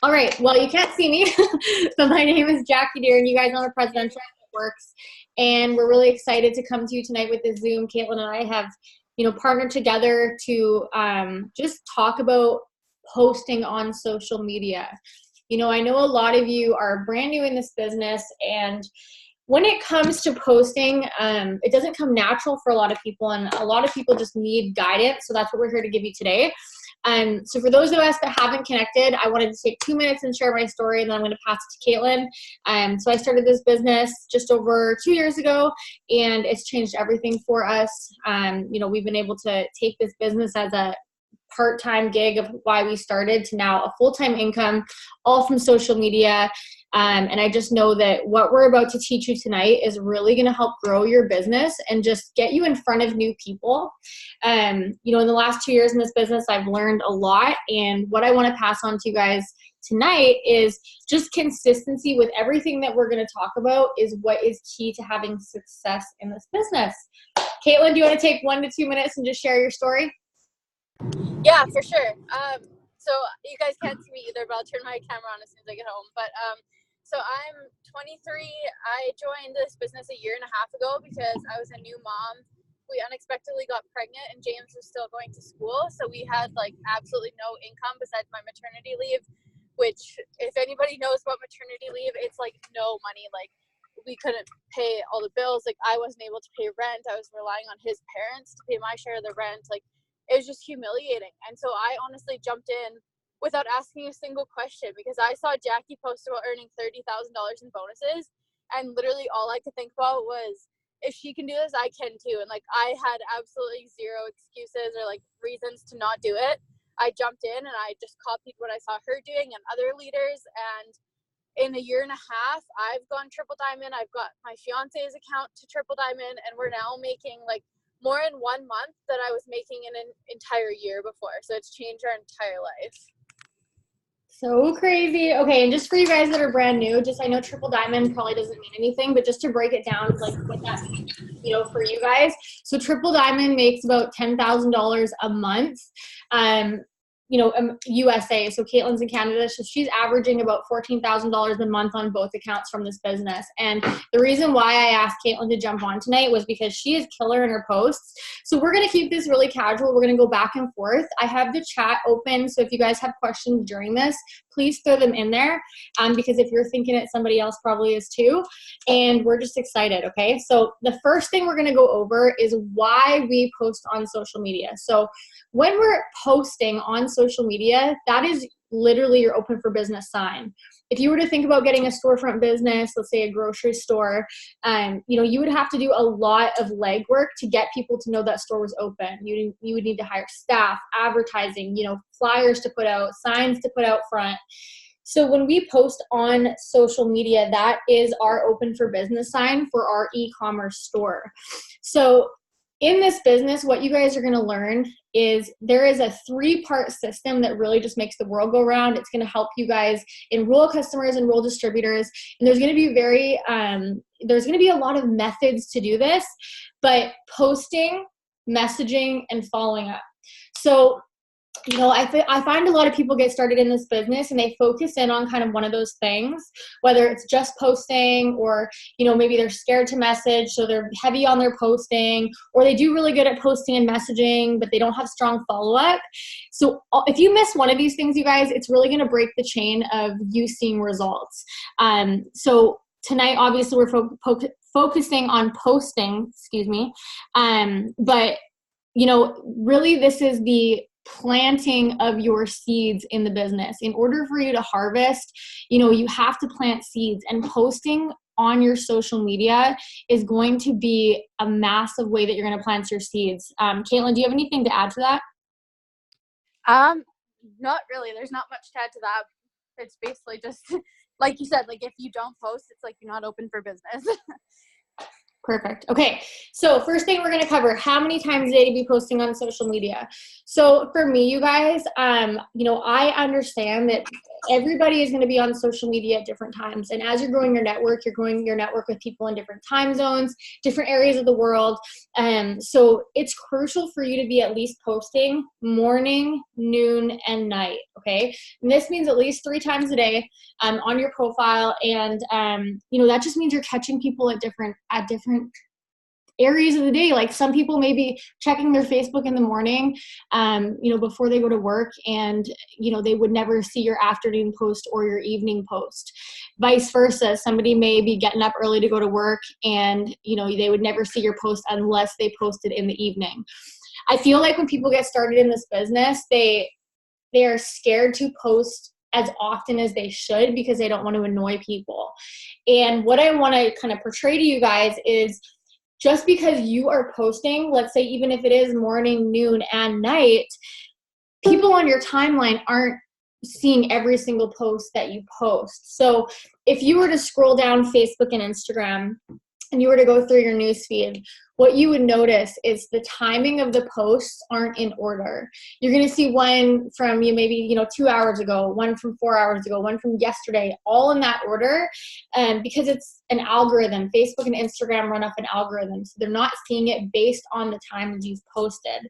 All right. Well, you can't see me. So my name is Jackie Deer, and you guys know the Presidential Networks. And we're really excited to come to you tonight with this Zoom. Caitlin and I have, partnered together to just talk about posting on social media. I know a lot of you are brand new in this business, and when it comes to posting, it doesn't come natural for a lot of people, and a lot of people just need guidance. So that's what we're here to give you today. So for those of us that haven't connected, I wanted to take 2 minutes and share my story, and then I'm going to pass it to Caitlin. So I started this business just over 2 years ago, and it's changed everything for us. We've been able to take this business as a part-time gig of why we started to now a full-time income, all from social media. And I just know that what we're about to teach you tonight is really going to help grow your business and just get you in front of new people. In the last 2 years in this business, I've learned a lot. And what I want to pass on to you guys tonight is just consistency with everything that we're going to talk about is what is key to having success in this business. Caitlin, do you want to take 1 to 2 minutes and just share your story? Yeah, for sure. So you guys can't see me either, but I'll turn my camera on as soon as I get home. So I'm 23. I joined this business a year and a half ago because I was a new mom. We unexpectedly got pregnant and James was still going to school. So we had absolutely no income besides my maternity leave, which if anybody knows about maternity leave, it's no money. We couldn't pay all the bills. I wasn't able to pay rent. I was relying on his parents to pay my share of the rent. It was just humiliating. And so I honestly jumped in without asking a single question because I saw Jackie post about earning $30,000 in bonuses. And literally all I could think about was, if she can do this, I can too. And I had absolutely zero excuses or reasons to not do it. I jumped in and I just copied what I saw her doing and other leaders. And in a year and a half, I've gone triple diamond. I've got my fiance's account to triple diamond, and we're now making more in 1 month than I was making in an entire year before. So it's changed our entire life. So crazy. Okay, and just for you guys that are brand new, I know triple diamond probably doesn't mean anything, but just to break it down, what that means, for you guys. So triple diamond makes about $10,000 a month. USA. So Caitlin's in Canada, so she's averaging about $14,000 a month on both accounts from this business. And the reason why I asked Caitlin to jump on tonight was because she is killer in her posts. So we're going to keep this really casual. We're going to go back and forth. I have the chat open, so if you guys have questions during this, please throw them in there, because if you're thinking it, somebody else probably is too. And we're just excited, okay? So the first thing we're going to go over is why we post on social media. So when we're posting on social media, that is literally your open for business sign. If you were to think about getting a storefront business, let's say a grocery store, you would have to do a lot of legwork to get people to know that store was open. You would need to hire staff, advertising, flyers to put out, signs to put out front. So when we post on social media, that is our open for business sign for our e-commerce store. So in this business, what you guys are going to learn is there is a 3-part system that really just makes the world go round. It's going to help you guys enroll customers, enroll distributors, and there's going to be a lot of methods to do this, but posting, messaging, and following up. So I find a lot of people get started in this business and they focus in on kind of one of those things, whether it's just posting or, maybe they're scared to message, so they're heavy on their posting, or they do really good at posting and messaging, but they don't have strong follow-up. So if you miss one of these things, you guys, it's really going to break the chain of you seeing results. So tonight, obviously, we're focusing on posting, but, really this is the planting of your seeds in the business. In order for you to harvest, you have to plant seeds, and posting on your social media is going to be a massive way that you're going to plant your seeds. Caitlin, do you have anything to add to that? Not really. There's not much to add to that. It's basically just like you said, if you don't post, it's you're not open for business. Perfect. Okay. So first thing we're going to cover, how many times a day to be posting on social media. So for me, you guys, I understand that everybody is going to be on social media at different times. And as you're growing your network with people in different time zones, different areas of the world. So it's crucial for you to be at least posting morning, noon, and night. Okay. And this means at least 3 times a day on your profile. And, that just means you're catching people at different areas of the day. Like some people may be checking their Facebook in the morning, before they go to work, and, they would never see your afternoon post or your evening post. Vice versa. Somebody may be getting up early to go to work, and, they would never see your post unless they posted in the evening. I feel like when people get started in this business, they are scared to post as often as they should because they don't want to annoy people. And what I want to kind of portray to you guys is, just because you are posting, let's say even if it is morning, noon, and night, people on your timeline aren't seeing every single post that you post. So if you were to scroll down Facebook and Instagram and you were to go through your newsfeed, what you would notice is the timing of the posts aren't in order. You're going to see one from maybe 2 hours ago, one from 4 hours ago, one from yesterday, all in that order, because it's an algorithm. Facebook and Instagram run off an algorithm, so they're not seeing it based on the times you've posted.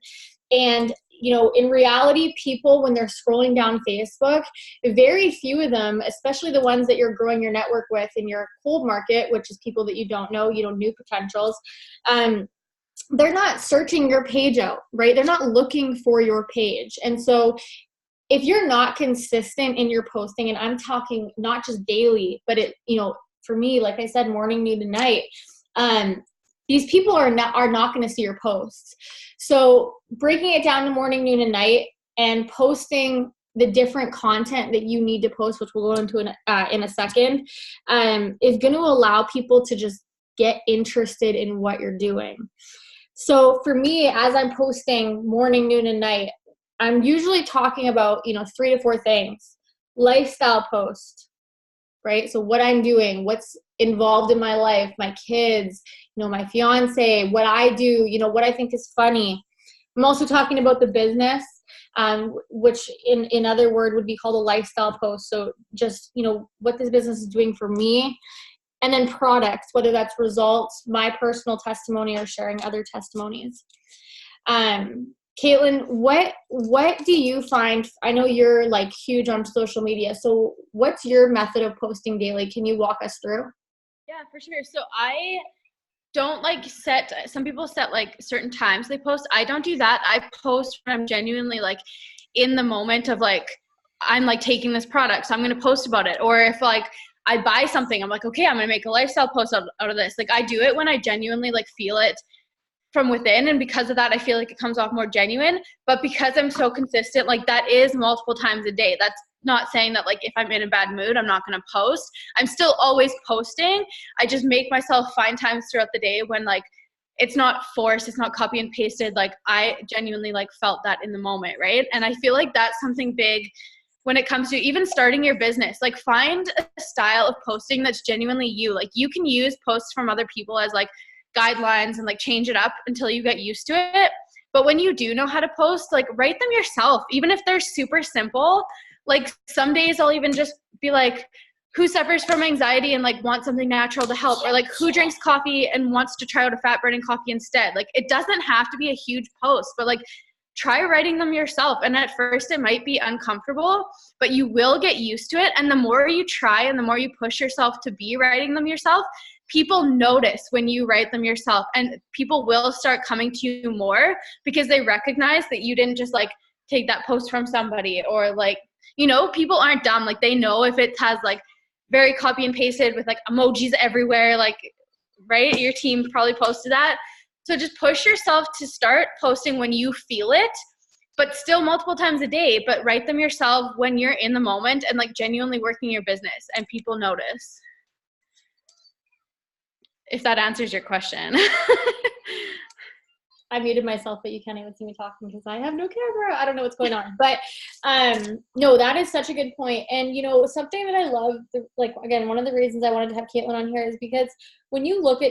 And in reality, people, when they're scrolling down Facebook, very few of them, especially the ones that you're growing your network with in your cold market, which is people that you don't know, new potentials, they're not searching your page out, right? They're not looking for your page. And so if you're not consistent in your posting, and I'm talking not just daily, but for me, like I said, morning, noon, and night, these people are not going to see your posts. So breaking it down to morning, noon, and night, and posting the different content that you need to post, which we'll go into in a second, is going to allow people to just get interested in what you're doing. So for me, as I'm posting morning, noon, and night, I'm usually talking about 3 to 4 things. Lifestyle post, right? So what I'm doing, what's involved in my life, my kids, my fiance, what I do, what I think is funny. I'm also talking about the business, which in other word would be called a lifestyle post. So just, what this business is doing for me. And then products, whether that's results, my personal testimony, or sharing other testimonies. Caitlin, what do you find? I know you're like huge on social media. So what's your method of posting daily? Can you walk us through? Yeah, for sure. So I don't some people set like certain times they post. I don't do that. I post when I'm genuinely like in the moment of like, I'm like taking this product, so I'm going to post about it. Or if like I buy something, I'm like, okay, I'm going to make a lifestyle post out of this. Like I do it when I genuinely like feel it from within. And because of that, I feel like it comes off more genuine. But because I'm so consistent, like that is multiple times a day. That's not saying that like if I'm in a bad mood, I'm not going to post. I'm still always posting. I just make myself find times throughout the day when like it's not forced, it's not copy and pasted. Like I genuinely like felt that in the moment, right? And I feel like that's something big when it comes to even starting your business. Like find a style of posting that's genuinely you. Like you can use posts from other people as like guidelines and like change it up until you get used to it. But when you do know how to post, like write them yourself, even if they're super simple. Like some days I'll even just be like, who suffers from anxiety and like wants something natural to help, or like who drinks coffee and wants to try out a fat burning coffee instead. Like it doesn't have to be a huge post, but like try writing them yourself. And at first it might be uncomfortable, but you will get used to it. And the more you try and the more you push yourself to be writing them yourself, people notice when you write them yourself, and people will start coming to you more because they recognize that you didn't just like take that post from somebody, or like, people aren't dumb. Like they know if it has like very copy and pasted with like emojis everywhere, like, right? Your team probably posted that. So just push yourself to start posting when you feel it, but still multiple times a day, but write them yourself when you're in the moment and like genuinely working your business, and people notice. If that answers your question. I muted myself, but you can't even see me talking because I have no camera. I don't know what's going on. But no, that is such a good point. And, you know, something that I love, like, again, one of the reasons I wanted to have Caitlin on here is because when you look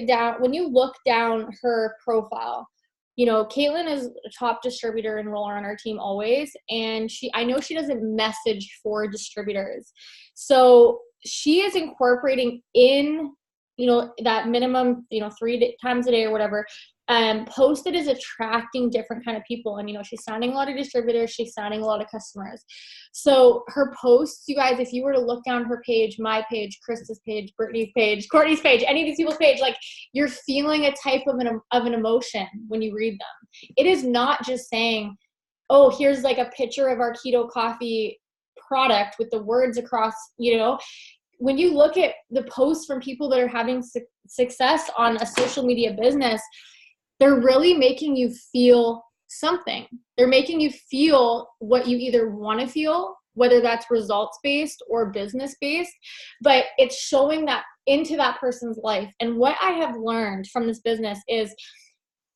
down her profile, you know, Caitlin is a top distributor enroller on our team always. And I know she doesn't message for distributors. So she is incorporating in, you know, that minimum, you know, 3 times a day or whatever, posted is attracting different kind of people. And, you know, she's signing a lot of distributors, she's signing a lot of customers. So her posts, you guys, if you were to look down her page, my page, Krista's page, Brittany's page, Courtney's page, any of these people's page, like, you're feeling a type of an emotion when you read them. It is not just saying, oh, here's like a picture of our keto coffee product with the words across, you know. When you look at the posts from people that are having success on a social media business, they're really making you feel something. They're making you feel what you either want to feel, whether that's results-based or business-based, but it's showing that into that person's life. And what I have learned from this business is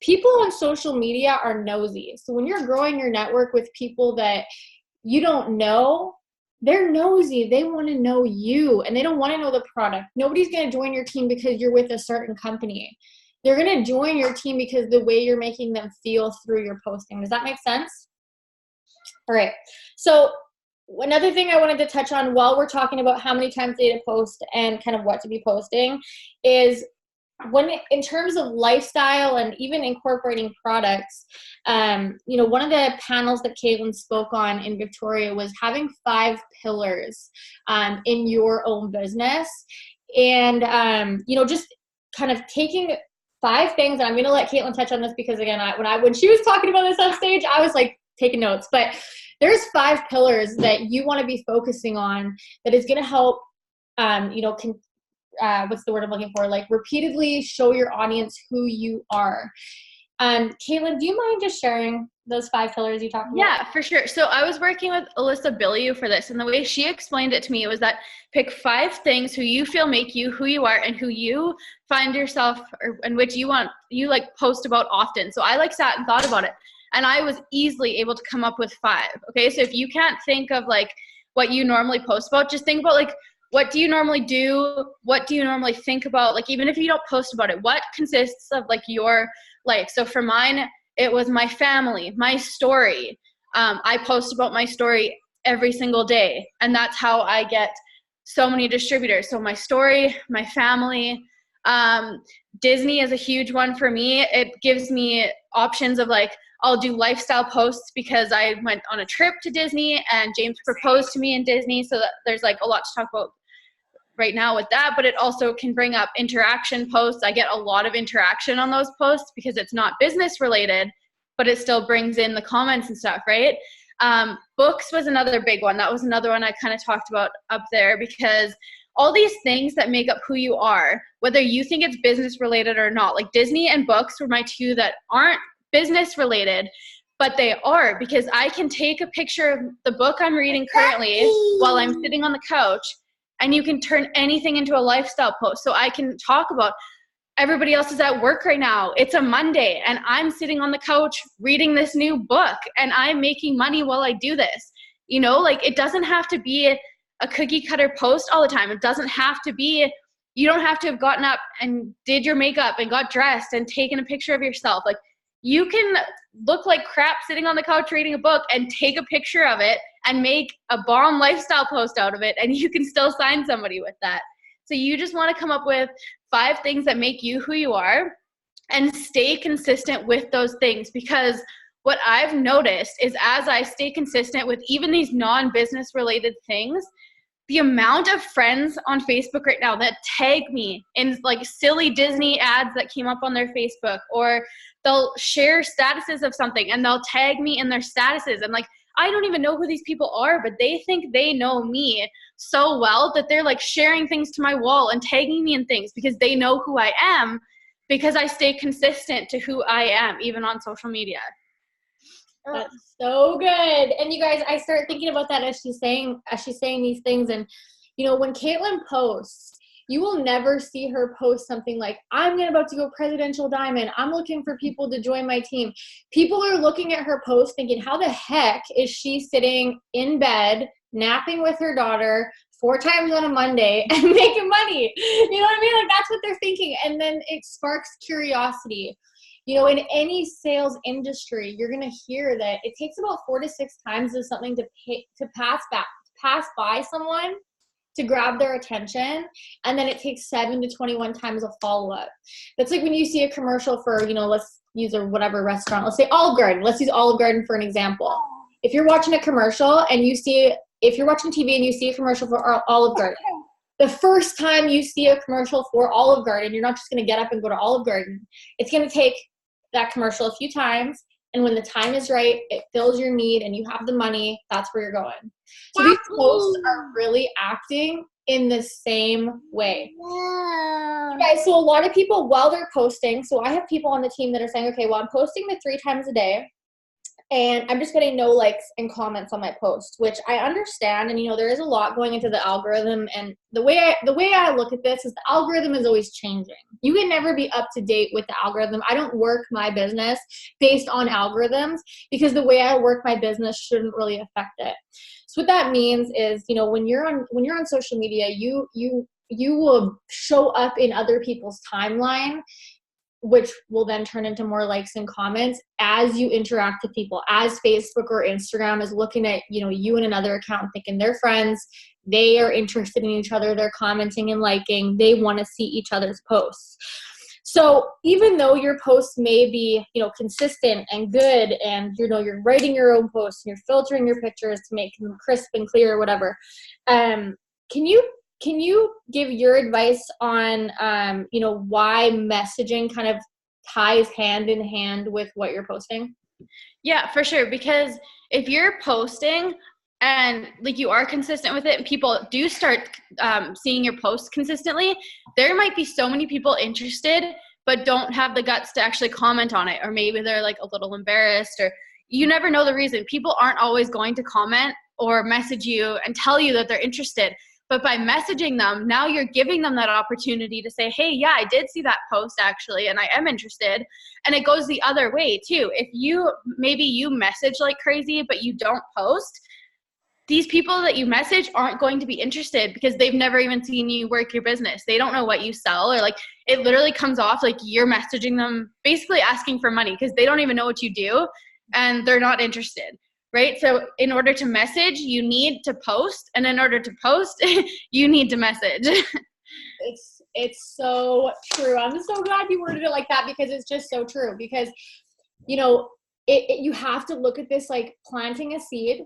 people on social media are nosy. So when you're growing your network with people that you don't know, they're nosy. They want to know you, and they don't want to know the product. Nobody's going to join your team because you're with a certain company. They're going to join your team because the way you're making them feel through your posting. Does that make sense? All right. So another thing I wanted to touch on while we're talking about how many times a day to post and kind of what to be posting is in terms of lifestyle and even incorporating products, you know, one of the panels that Caitlin spoke on in Victoria was having 5 pillars in your own business. And, you know, just kind of taking 5 things, and I'm going to let Caitlin touch on this because, again, when she was talking about this on stage, I was like taking notes. But there's 5 pillars that you want to be focusing on that is going to help, you know, what's the word I'm looking for? Like, repeatedly show your audience who you are. Caitlin, do you mind just sharing those 5 pillars you talked about? Yeah, for sure. So I was working with Alyssa Billiou for this, and the way she explained it to me was that pick 5 things who you feel make you who you are and who you find yourself or in which you like post about often. So I like sat and thought about it, and I was easily able to come up with 5. Okay, so if you can't think of like what you normally post about, just think about like, what do you normally do? What do you normally think about? Like, even if you don't post about it, what consists of like your life? So for mine, it was my family, my story. I post about my story every single day, and that's how I get so many distributors. So my story, my family. Disney is a huge one for me. It gives me options of like, I'll do lifestyle posts because I went on a trip to Disney and James proposed to me in Disney. So that there's like a lot to talk about right now with that, but it also can bring up interaction posts. I get a lot of interaction on those posts because it's not business related, but it still brings in the comments and stuff, right? Books was another big one. That was another one I kind of talked about up there, because all these things that make up who you are, whether you think it's business related or not, like Disney and books were my 2 that aren't business related, but they are, because I can take a picture of the book I'm reading currently while I'm sitting on the couch, and you can turn anything into a lifestyle post. So I can talk about everybody else is at work right now. It's a Monday and I'm sitting on the couch reading this new book and I'm making money while I do this. You know, like, it doesn't have to be a cookie cutter post all the time. It doesn't have to be, you don't have to have gotten up and did your makeup and got dressed and taken a picture of yourself. Like, you can look like crap sitting on the couch reading a book and take a picture of it and make a bomb lifestyle post out of it, and you can still sign somebody with that. So you just want to come up with 5 things that make you who you are and stay consistent with those things, because what I've noticed is as I stay consistent with even these non-business related things, the amount of friends on Facebook right now that tag me in like silly Disney ads that came up on their Facebook, or they'll share statuses of something and they'll tag me in their statuses. And like, I don't even know who these people are, but they think they know me so well that they're like sharing things to my wall and tagging me in things because they know who I am, because I stay consistent to who I am, even on social media. That's so good. And you guys, I start thinking about that as she's saying these things. And, you know, when Caitlin posts, You will never see her post something like, I'm about to go presidential diamond. I'm looking for people to join my team. People are looking at her post thinking, how the heck is she sitting in bed, napping with her daughter 4 times on a Monday and making money? You know what I mean? Like, that's what they're thinking. And then it sparks curiosity. You know, in any sales industry, you're going to hear that it takes about 4 to 6 times of something to pass by someone to grab their attention, and then it takes 7 to 21 times a follow-up. That's like when you see a commercial for, you know, let's use a whatever restaurant, let's say Olive Garden. Let's use Olive Garden for an example. If you're watching a commercial and if you're watching TV and you see a commercial for Olive Garden, the first time you see a commercial for Olive Garden, you're not just going to get up and go to Olive Garden. It's going to take that commercial a few times, and when the time is right, it fills your need and you have the money, that's where you're going. So these posts are really acting in the same way. Okay, so a lot of people, while they're posting, so I have people on the team that are saying, okay, well, I'm posting the 3 times a day, and I'm just getting no likes and comments on my post, which I understand. And, you know, there is a lot going into the algorithm. And the way I look at this is the algorithm is always changing. You can never be up to date with the algorithm. I don't work my business based on algorithms, because the way I work my business shouldn't really affect it. So what that means is, you know, when you're on social media, you will show up in other people's timeline, which will then turn into more likes and comments as you interact with people, as Facebook or Instagram is looking at, you know, you and another account thinking they're friends, they are interested in each other, they're commenting and liking, they want to see each other's posts. So even though your posts may be, you know, consistent and good, and, you know, you're writing your own posts and you're filtering your pictures to make them crisp and clear or whatever, can you give your advice on, you know, why messaging kind of ties hand in hand with what you're posting? Yeah, for sure. Because if you're posting and like you are consistent with it and people do start seeing your posts consistently, there might be so many people interested but don't have the guts to actually comment on it. Or maybe they're like a little embarrassed, or you never know the reason. People aren't always going to comment or message you and tell you that they're interested. But by messaging them, now you're giving them that opportunity to say, hey, yeah, I did see that post actually, and I am interested. And it goes the other way too. If maybe you message like crazy, but you don't post, these people that you message aren't going to be interested because they've never even seen you work your business. They don't know what you sell, or like it literally comes off like you're messaging them basically asking for money because they don't even know what you do and they're not interested. Right? So in order to message, you need to post. And in order to post, you need to message. It's so true. I'm so glad you worded it like that, because it's just so true. Because, you know, you have to look at this like planting a seed.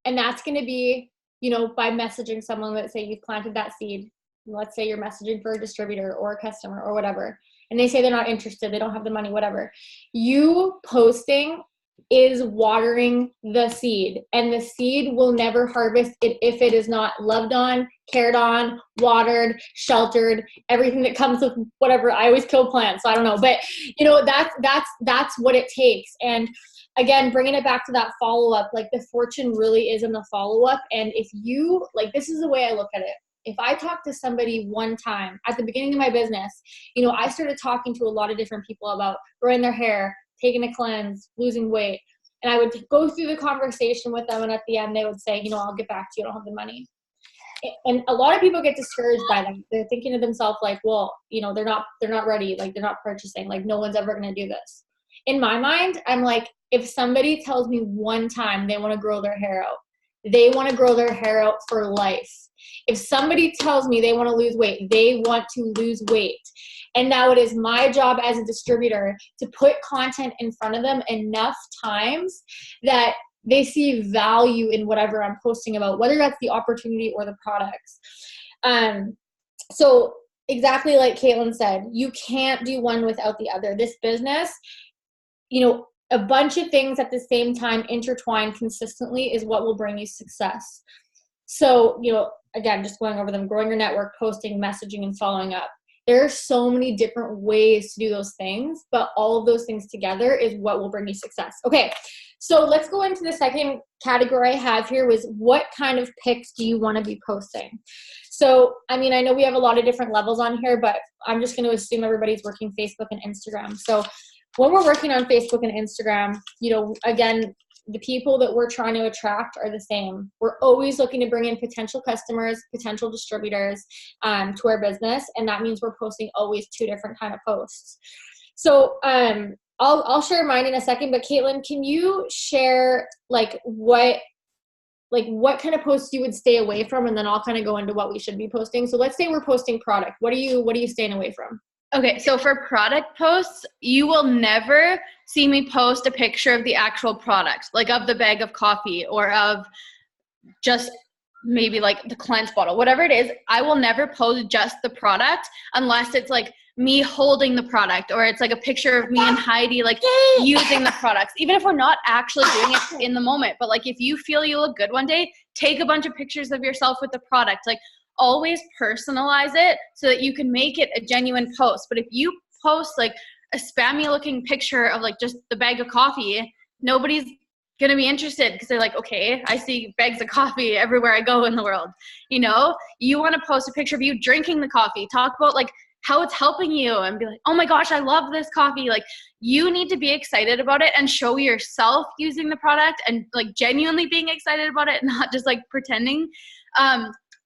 And that's going to be, you know, by messaging someone, let's say you've planted that seed. Let's say you're messaging for a distributor or a customer or whatever. And they say they're not interested. They don't have the money, whatever. You posting is watering the seed, and the seed will never harvest it if it is not loved on, cared on, watered, sheltered, everything that comes with whatever. I always kill plants, so I don't know, but you know, that's what it takes. And again, bringing it back to that follow-up, like the fortune really is in the follow-up. And if you, like, this is the way I look at it. If I talk to somebody one time at the beginning of my business, you know, I started talking to a lot of different people about growing their hair, taking a cleanse, losing weight. And I would go through the conversation with them, and at the end they would say, you know, I'll get back to you, I don't have the money. And a lot of people get discouraged by them. They're thinking to themselves like, well, you know, they're not ready, like they're not purchasing, like no one's ever going to do this. In my mind, I'm like, if somebody tells me one time they want to grow their hair out, they want to grow their hair out for life. If somebody tells me they want to lose weight, they want to lose weight. And now it is my job as a distributor to put content in front of them enough times that they see value in whatever I'm posting about, whether that's the opportunity or the products. So exactly like Caitlin said, you can't do one without the other. This business, you know, a bunch of things at the same time intertwined consistently is what will bring you success. So, you know, again, just going over them, growing your network, posting, messaging, and following up. There are so many different ways to do those things, but all of those things together is what will bring you success. Okay, So let's go into the second category I have here was what kind of pics do you want to be posting? So, I mean, I know we have a lot of different levels on here, but I'm just going to assume everybody's working Facebook and Instagram. So when we're working on Facebook and Instagram, you know, again, the people that we're trying to attract are the same. We're always looking to bring in potential customers, potential distributors to our business. And that means we're posting always 2 different kind of posts. So, I'll share mine in a second, but Caitlin, can you share what kind of posts you would stay away from, and then I'll kind of go into what we should be posting. So let's say we're posting product. What are you staying away from? Okay, so for product posts, you will never see me post a picture of the actual product, like of the bag of coffee or of just maybe like the cleanse bottle, whatever it is. I will never post just the product unless it's like me holding the product, or it's like a picture of me and Heidi like using the products, even if we're not actually doing it in the moment. But like, if you feel you look good one day, take a bunch of pictures of yourself with the product. Like, always personalize it so that you can make it a genuine post. But if you post like a spammy looking picture of like just the bag of coffee, nobody's gonna be interested, because they're like, okay, I see bags of coffee everywhere I go in the world. You know, you want to post a picture of you drinking the coffee, talk about like how it's helping you, and be like, oh my gosh, I love this coffee. Like, you need to be excited about it and show yourself using the product and like genuinely being excited about it, not just like pretending,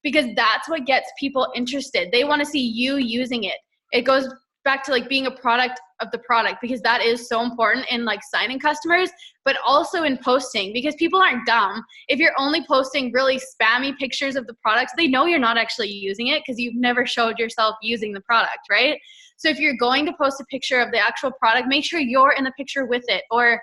because that's what gets people interested. They want to see you using it. It goes back to like being a product of the product, because that is so important in like signing customers, but also in posting, because people aren't dumb. If you're only posting really spammy pictures of the products, they know you're not actually using it because you've never showed yourself using the product, right? So if you're going to post a picture of the actual product, make sure you're in the picture with it. Or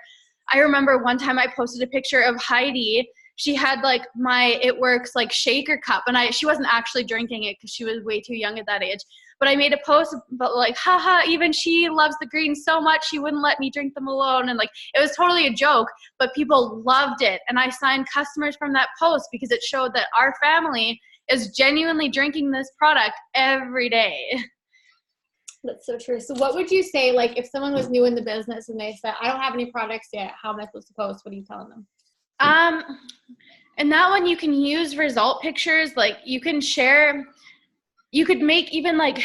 I remember one time I posted a picture of Heidi. She had like my It Works like shaker cup, and she wasn't actually drinking it because she was way too young at that age. But I made a post about like, haha, even she loves the greens so much she wouldn't let me drink them alone. And like, it was totally a joke, but people loved it. And I signed customers from that post because it showed that our family is genuinely drinking this product every day. That's so true. So what would you say, like, if someone was new in the business and they said, I don't have any products yet, how am I supposed to post? What are you telling them? And that one, you can use result pictures. Like, you can share, you could make even like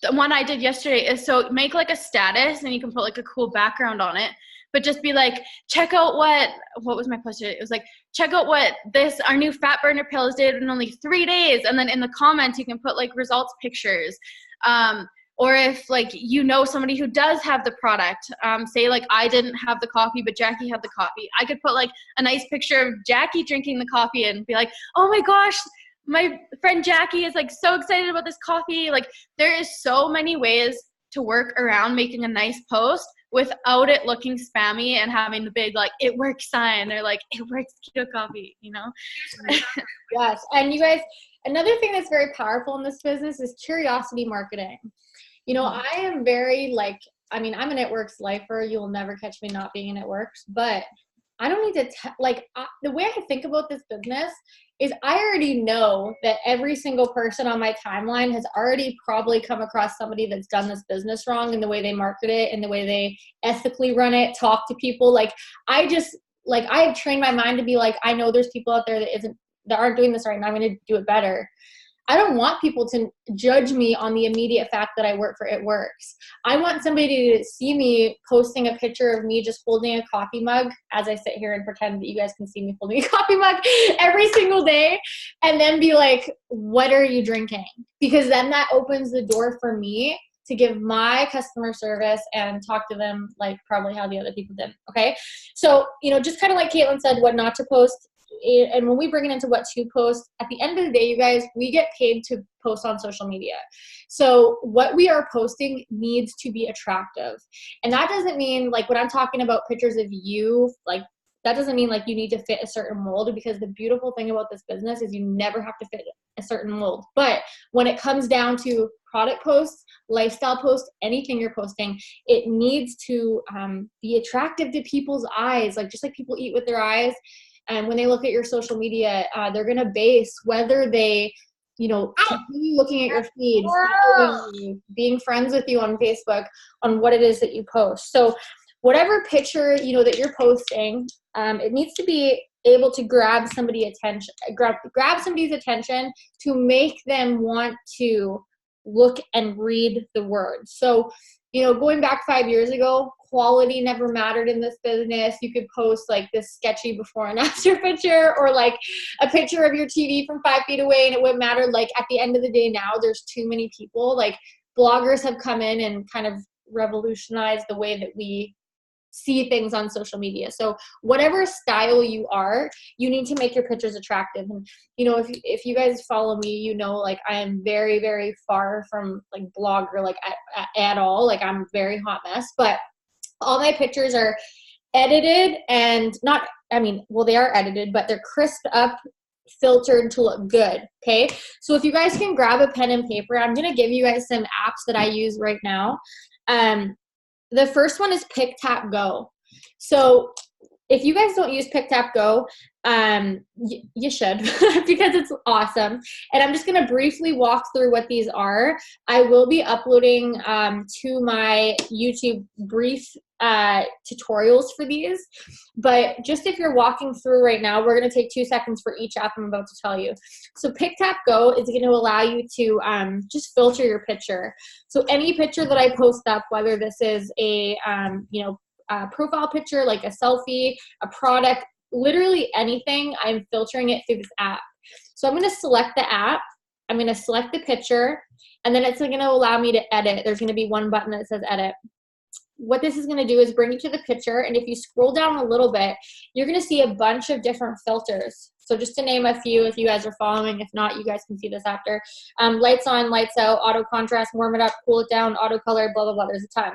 the one I did yesterday is, so make like a status and you can put like a cool background on it, but just be like, check out what was my post today? It was like, check out what our new fat burner pills did in only 3 days. And then in the comments, you can put like results pictures. Or if like, you know, somebody who does have the product, say like I didn't have the coffee, but Jackie had the coffee. I could put like a nice picture of Jackie drinking the coffee and be like, oh my gosh, my friend Jackie is like so excited about this coffee. Like, there is so many ways to work around making a nice post without it looking spammy and having the big like It Works sign, or like It Works keto coffee, you know? Yes. And you guys, another thing that's very powerful in this business is curiosity marketing. You know, I am very like, I mean, I'm an It Works lifer. You'll never catch me not being an It Works, but I don't need to, the way I think about this business is I already know that every single person on my timeline has already probably come across somebody that's done this business wrong in the way they market it and the way they ethically run it, talk to people. Like, I have trained my mind to be like, I know there's people out there that aren't doing this right, and I'm going to do it better. I don't want people to judge me on the immediate fact that I work for It Works. I want somebody to see me posting a picture of me just holding a coffee mug as I sit here and pretend that you guys can see me holding a coffee mug every single day, and then be like, what are you drinking? Because then that opens the door for me to give my customer service and talk to them like probably how the other people did. Okay. So, you know, just kind of like Caitlin said, what not to post. And when we bring it into what to post, at the end of the day, you guys, we get paid to post on social media. So what we are posting needs to be attractive. And that doesn't mean, like, when I'm talking about pictures of you, like, that doesn't mean like you need to fit a certain mold, because the beautiful thing about this business is you never have to fit a certain mold. But when it comes down to product posts, lifestyle posts, anything you're posting, it needs to be attractive to people's eyes. Like, just like people eat with their eyes. And when they look at your social media, they're going to base whether they, you know, continue looking at your feed, following you, being friends with you on Facebook, on what it is that you post. So whatever picture, you know, that you're posting, it needs to be able to grab somebody's attention to make them want to look and read the words. So, you know, going back 5 years ago, quality never mattered in this business. You could post like this sketchy before and after picture, or like a picture of your TV from 5 feet away, and it wouldn't matter. Like at the end of the day now, there's too many people. Like bloggers have come in and kind of revolutionized the way that we see things on social media. So whatever style you are, you need to make your pictures attractive. And, you know, if you guys follow me, you know, like I am very, very far from like blogger, like at all. Like I'm a very hot mess, but all my pictures are edited and not, I mean, well, they are edited, but they're crisped up, filtered to look good. Okay. So if you guys can grab a pen and paper, I'm going to give you guys some apps that I use right now. The first one is Pick Tap Go. So if you guys don't use Pick Tap Go, you should because it's awesome. And I'm just going to briefly walk through what these are. I will be uploading to my YouTube brief tutorials for these. But just if you're walking through right now, we're going to take 2 seconds for each app I'm about to tell you. So Pick Tap Go is going to allow you to just filter your picture. So any picture that I post up, whether this is a profile picture, like a selfie, a product, literally anything, I'm filtering it through this app. So I'm going to select the app, I'm going to select the picture, and then it's going to allow me to edit. There's going to be one button that says edit. What this is going to do is bring you to the picture, and if you scroll down a little bit, you're going to see a bunch of different filters. So just to name a few, if you guys are following, if not, you guys can see this after. Lights on, lights out, auto contrast, warm it up, cool it down, auto color, blah, blah, blah. There's a ton.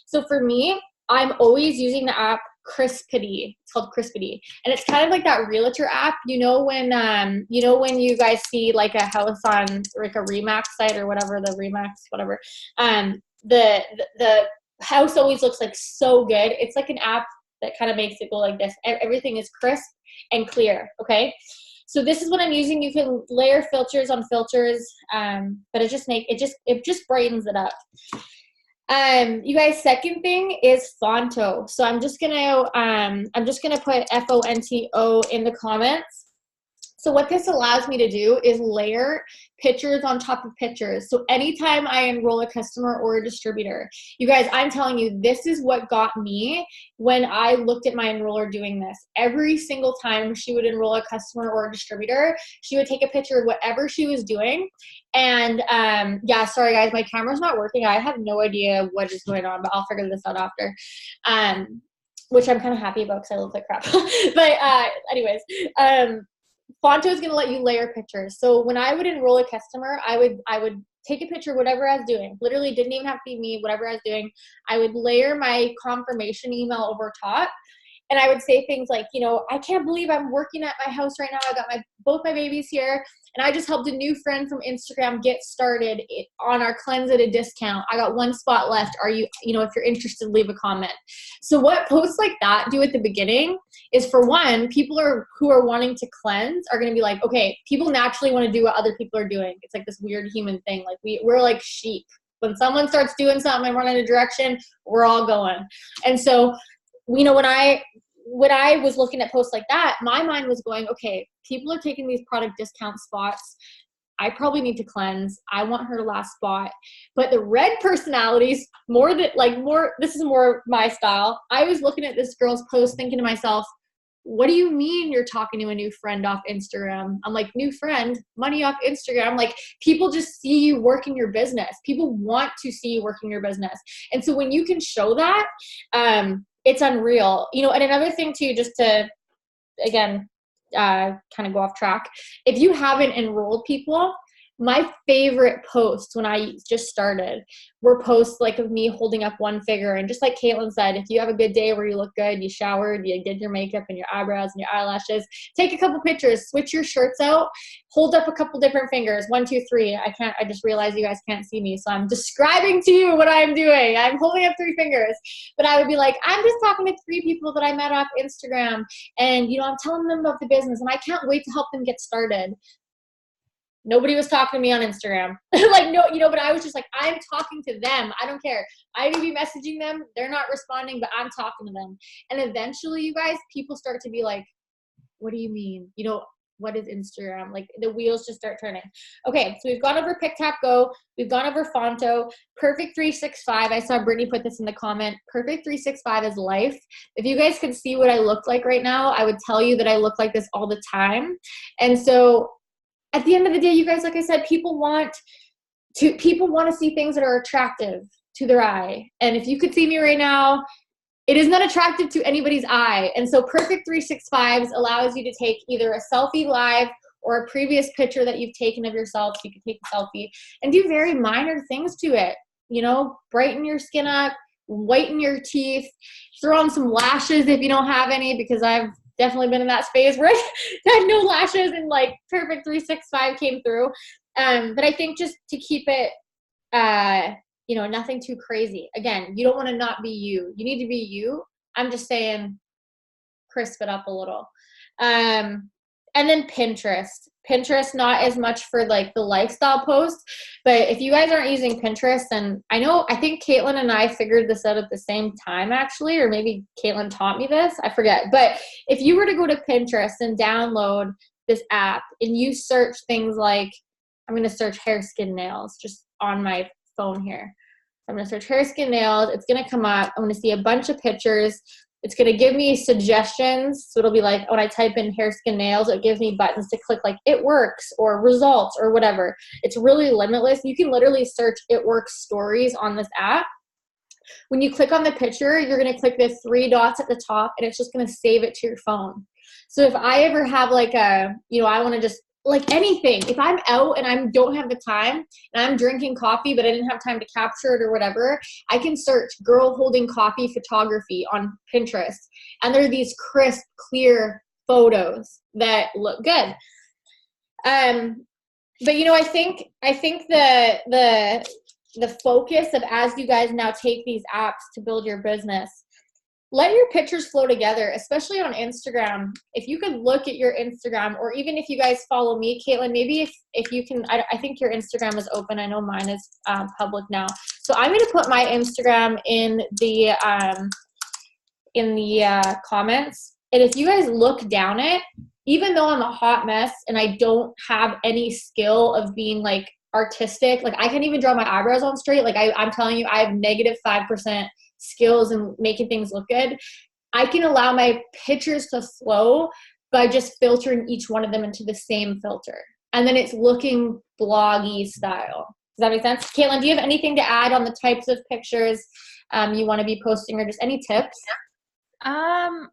So for me, I'm always using the app Crispity. It's called Crispity. And it's kind of like that realtor app. You know when you guys see like a house on like a Remax site or whatever, the Remax, whatever, the house always looks like so good. It's like an app that kind of makes it go like this. Everything is crisp and clear. Okay. So this is what I'm using. You can layer filters on filters, but it just brightens it up. You guys, second thing is Fonto. So I'm just gonna put FONTO in the comments. So what this allows me to do is layer pictures on top of pictures. So anytime I enroll a customer or a distributor, you guys, I'm telling you, this is what got me when I looked at my enroller doing this. Every single time she would enroll a customer or a distributor, she would take a picture of whatever she was doing. And yeah, sorry guys, my camera's not working. I have no idea what is going on, but I'll figure this out after. Which I'm kind of happy about because I look like crap. But anyways, Fonto is going to let you layer pictures. So when I would enroll a customer, I would take a picture of whatever I was doing. Literally didn't even have to be me, whatever I was doing. I would layer my confirmation email over top. And I would say things like, you know, I can't believe I'm working at my house right now. I got both my babies here. And I just helped a new friend from Instagram get started on our cleanse at a discount. I got 1 spot left. If you're interested, leave a comment. So what posts like that do at the beginning is, for one, people who are wanting to cleanse are going to be like, okay, people naturally want to do what other people are doing. It's like this weird human thing. Like we're like sheep. When someone starts doing something and running a direction, we're all going. And so, you know, when I was looking at posts like that, my mind was going, okay, people are taking these product discount spots. I probably need to cleanse. I want her last spot. But the red personalities, this is more my style. I was looking at this girl's post thinking to myself, what do you mean you're talking to a new friend off Instagram? I'm like, new friend, money off Instagram. Like, people just see you working your business. People want to see you working your business. And so when you can show that, it's unreal. You know, and another thing too, just to, again, kind of go off track. If you haven't enrolled people, my favorite posts when I just started were posts like of me holding up one finger. And just like Caitlin said, if you have a good day where you look good, you showered, you did your makeup and your eyebrows and your eyelashes, take a couple pictures, switch your shirts out, hold up a couple different fingers, 1, 2, 3. I just realized you guys can't see me. So I'm describing to you what I'm doing. I'm holding up 3 fingers, but I would be like, I'm just talking to 3 people that I met off Instagram. And, you know, I'm telling them about the business and I can't wait to help them get started. Nobody was talking to me on Instagram. Like, no, you know, but I was just like, I'm talking to them. I don't care. I may be messaging them. They're not responding, but I'm talking to them. And eventually, you guys, people start to be like, what do you mean? You know, what is Instagram? Like, the wheels just start turning. Okay, so we've gone over Pick Tap Go. We've gone over Fonto. Perfect 365. I saw Brittany put this in the comment. Perfect 365 is life. If you guys could see what I look like right now, I would tell you that I look like this all the time. And so at the end of the day, you guys, like I said, people want to see things that are attractive to their eye. And if you could see me right now, it is not attractive to anybody's eye. And so Perfect 365s allows you to take either a selfie live or a previous picture that you've taken of yourself. So you can take a selfie and do very minor things to it. You know, brighten your skin up, whiten your teeth, throw on some lashes if you don't have any, because I've definitely been in that space where I had no lashes and like Perfect 365 came through. But I think just to keep it, you know, nothing too crazy. Again, you don't want to not be you. You need to be you. I'm just saying crisp it up a little. And then Pinterest. Pinterest, not as much for like the lifestyle posts, but if you guys aren't using Pinterest, and I think Caitlin and I figured this out at the same time actually, or maybe Caitlin taught me this, I forget. But if you were to go to Pinterest and download this app and you search things like, I'm going to search hair, skin, nails just on my phone here. I'm going to search hair, skin, nails. It's going to come up. I'm going to see a bunch of pictures. It's going to give me suggestions. So it'll be like when I type in hair, skin, nails, it gives me buttons to click like it works or results or whatever. It's really limitless. You can literally search it works stories on this app. When you click on the picture, you're going to click the 3 dots at the top and it's just going to save it to your phone. So if I ever have like a, you know, I want to just like anything, if I'm out and I don't have the time and I'm drinking coffee, but I didn't have time to capture it or whatever, I can search girl holding coffee photography on Pinterest. And there are these crisp, clear photos that look good. But you know, I think the focus of, as you guys now take these apps to build your business, let your pictures flow together, especially on Instagram. If you could look at your Instagram, or even if you guys follow me, Caitlin, maybe if you can, I think your Instagram is open. I know mine is public now. So I'm going to put my Instagram in the comments. And if you guys look down it, even though I'm a hot mess and I don't have any skill of being like artistic, like I can't even draw my eyebrows on straight. Like I'm telling you, I have negative 5% skills in making things look good. I can allow my pictures to flow by just filtering each one of them into the same filter. And then it's looking bloggy style. Does that make sense? Caitlin, do you have anything to add on the types of pictures you want to be posting, or just any tips? I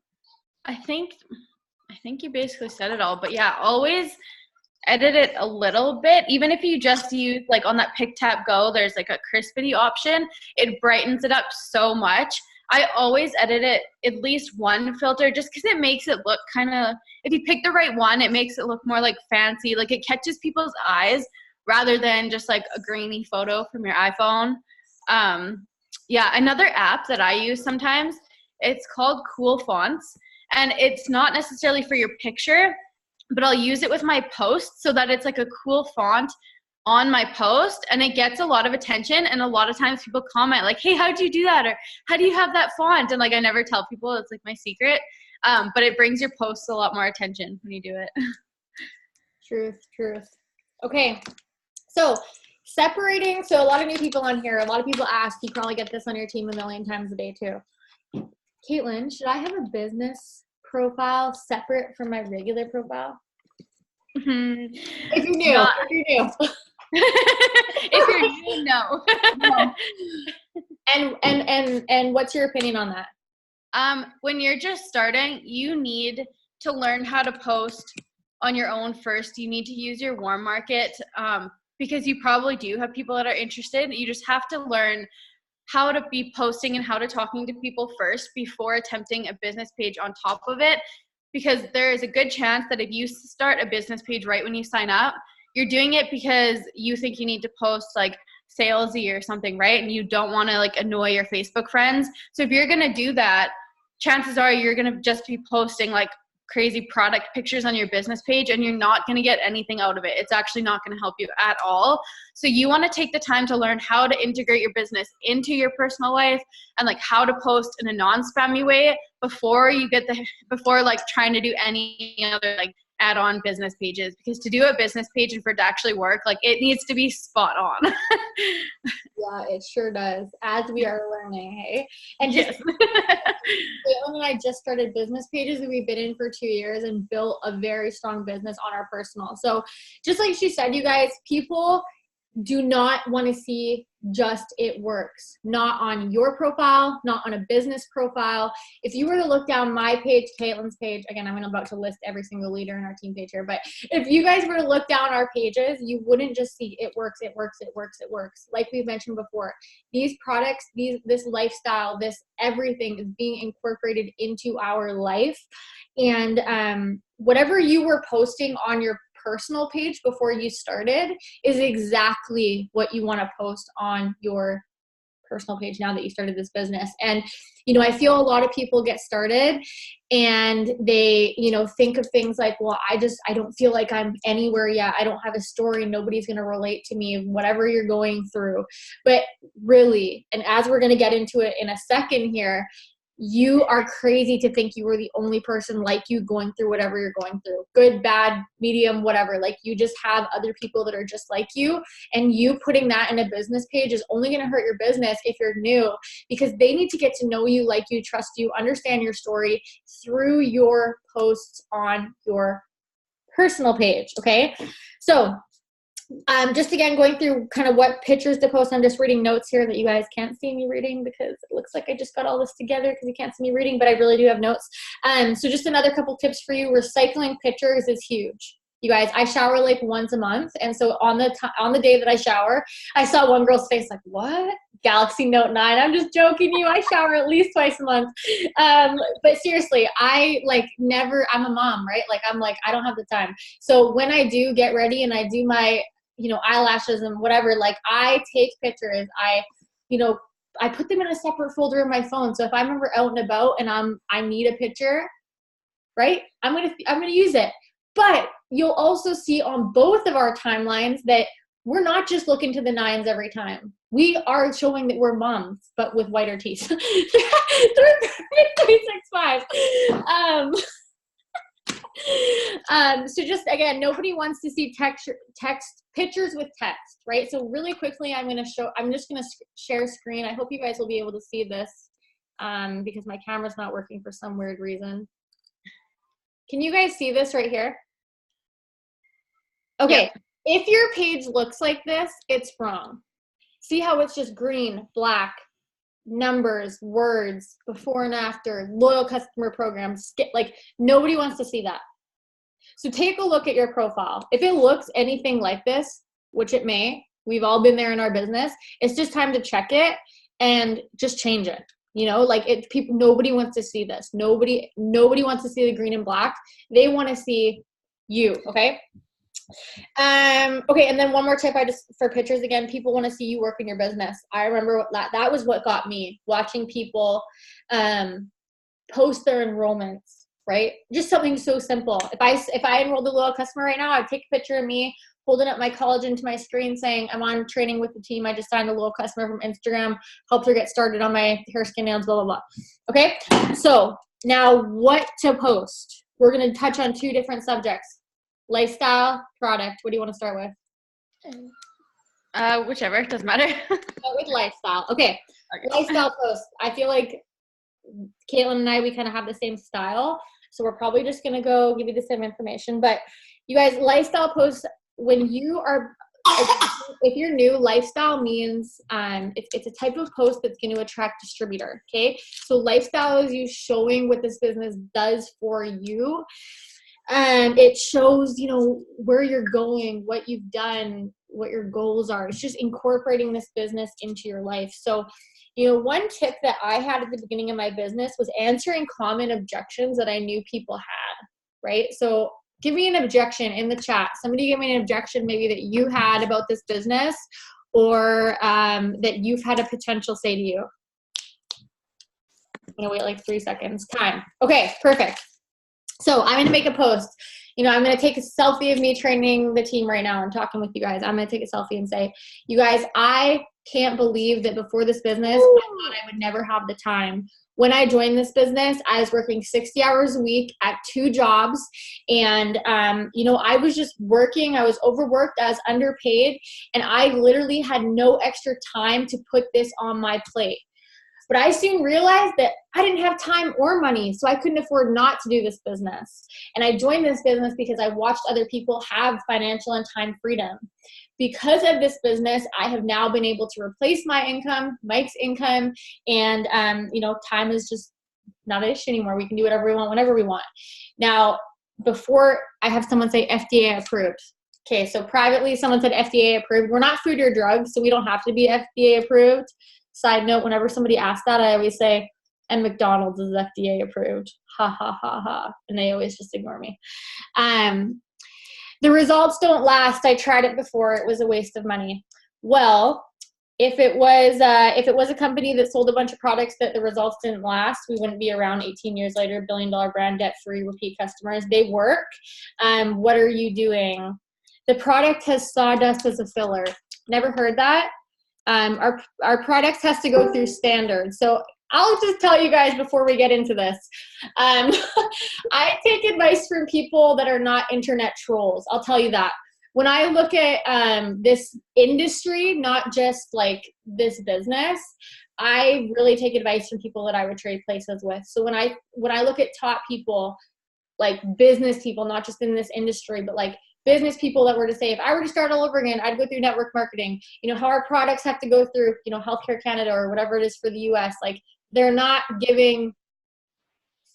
think you basically said it all, but yeah, always edit it a little bit. Even if you just use like on that Pick Tap Go, there's like a crispity option. It brightens it up so much. I always edit it at least one filter just because it makes it look kind of, if you pick the right one, it makes it look more like fancy. Like it catches people's eyes rather than just like a grainy photo from your iPhone. Yeah, another app that I use sometimes, it's called Cool Fonts. And it's not necessarily for your picture, but I'll use it with my post so that it's like a cool font on my post and it gets a lot of attention. And a lot of times people comment like, hey, how'd you do that? Or how do you have that font? And like, I never tell people, it's like my secret. But it brings your posts a lot more attention when you do it. Truth. Okay. So separating, so a lot of new people on here, a lot of people ask, you probably get this on your team a million times a day too. Caitlin, should I have a business profile separate from my regular profile? Mm-hmm. If you're new. If you're new, no. And what's your opinion on that? When you're just starting, you need to learn how to post on your own first. You need to use your warm market because you probably do have people that are interested. You just have to learn how to be posting and how to talking to people first before attempting a business page on top of it. Because there is a good chance that if you start a business page right when you sign up, you're doing it because you think you need to post like salesy or something, right? And you don't want to like annoy your Facebook friends. So if you're going to do that, chances are you're going to just be posting like crazy product pictures on your business page, and you're not going to get anything out of it. It's actually not going to help you at all. So you want to take the time to learn how to integrate your business into your personal life, and like how to post in a non-spammy way before like trying to do any other like add-on business pages, because to do a business page and for it to actually work, like it needs to be spot on. Yeah, it sure does, as we are learning, hey? And just, Yes. Caitlin and I just started business pages that we've been in for 2 years and built a very strong business on our personal. So just like she said, you guys, people do not want to see just it works, not on your profile, not on a business profile. If you were to look down my page, Caitlin's page, again, I'm about to list every single leader in our team page here, but if you guys were to look down our pages, you wouldn't just see it works, it works, it works, it works. Like we've mentioned before, these products, this lifestyle, this everything is being incorporated into our life. And whatever you were posting on your personal page before you started is exactly what you want to post on your personal page now that you started this business. And, you know, I feel a lot of people get started and they, you know, think of things like, well, I don't feel like I'm anywhere yet. I don't have a story. Nobody's going to relate to me, whatever you're going through. But really, and as we're going to get into it in a second here, you are crazy to think you were the only person like you going through whatever you're going through. Good, bad, medium, whatever. Like you just have other people that are just like you, and you putting that in a business page is only going to hurt your business if you're new, because they need to get to know you, like you, trust you, understand your story through your posts on your personal page. Okay. So just again, going through kind of what pictures to post. I'm just reading notes here that you guys can't see me reading because it looks like I just got all this together because you can't see me reading, but I really do have notes. So just another couple tips for you. Recycling pictures is huge. You guys, I shower like once a month. And so on the day that I shower, I saw one girl's face like, what? Galaxy Note 9. I'm just joking you. I shower at least twice a month. But seriously, I'm a mom, right? I don't have the time. So when I do get ready and I do my, you know, eyelashes and whatever, like I take pictures. I put them in a separate folder in my phone. So if I'm ever out and about and I need a picture, right? I'm going to use it. But you'll also see on both of our timelines that we're not just looking to the 9s every time. We are showing that we're moms, but with whiter teeth. 365. So just again, nobody wants to see text pictures with text, right? So really quickly, I'm just going to share screen. I hope you guys will be able to see this because my camera's not working for some weird reason. Can you guys see this right here? Okay. Yep. If your page looks like this, it's wrong. See how it's just green, black, numbers, words, before and after, loyal customer programs. Like nobody wants to see that. So take a look at your profile. If it looks anything like this, which it may, we've all been there in our business, it's just time to check it and just change it. You know, like nobody wants to see this. Nobody wants to see the green and black. They want to see you, okay? Okay, and then one more tip for pictures again, people want to see you work in your business. I remember that was what got me, watching people post their enrollments, right? Just something so simple. If I enrolled a loyal customer right now, I'd take a picture of me holding up my college into my screen saying, I'm on training with the team. I just signed a loyal customer from Instagram, helped her get started on my hair, skin, nails, blah, blah, blah. Okay, so now what to post? We're going to touch on 2 different subjects. Lifestyle, product. What do you want to start with? Whichever, doesn't matter. Start with lifestyle. Okay. Lifestyle post. I feel like Caitlin and I, we kind of have the same style. So we're probably just going to go give you the same information. But you guys, lifestyle posts, when you are, if you're new, lifestyle means it's a type of post that's going to attract distributor. Okay. So lifestyle is you showing what this business does for you. It shows, you know, where you're going, what you've done, what your goals are. It's just incorporating this business into your life. So, you know, one tip that I had at the beginning of my business was answering common objections that I knew people had, right? So give me an objection in the chat. Somebody give me an objection maybe that you had about this business or that you've had a potential say to you. I'm going to wait like 3 seconds. Time. Okay, perfect. So I'm going to make a post. You know, I'm going to take a selfie of me training the team right now and talking with you guys. I'm going to take a selfie and say, you guys, I can't believe that before this business, I thought I would never have the time. When I joined this business, I was working 60 hours a week at 2 jobs. And, you know, I was just working. I was overworked. I was underpaid. And I literally had no extra time to put this on my plate. But I soon realized that I didn't have time or money, so I couldn't afford not to do this business. And I joined this business because I watched other people have financial and time freedom. Because of this business, I have now been able to replace my income, Mike's income, and you know, time is just not an issue anymore. We can do whatever we want, whenever we want. Now, before I have someone say FDA approved. Okay, so privately, someone said FDA approved. We're not food or drugs, so we don't have to be FDA approved. Side note, whenever somebody asks that, I always say, and McDonald's is FDA approved. Ha, ha, ha, ha. And they always just ignore me. The results don't last. I tried it before. It was a waste of money. Well, if it was a company that sold a bunch of products that the results didn't last, we wouldn't be around 18 years later, billion-dollar brand, debt-free, repeat customers. They work. What are you doing? The product has sawdust as a filler. Never heard that? Our products has to go through standards. So I'll just tell you guys before we get into this. I take advice from people that are not internet trolls. I'll tell you that. When I look at this industry, not just like this business, I really take advice from people that I would trade places with. So when I look at top people, like business people, not just in this industry, but like business people that were to say, if I were to start all over again, I'd go through network marketing. You know, how our products have to go through, you know, Healthcare Canada or whatever it is for the US. Like, they're not giving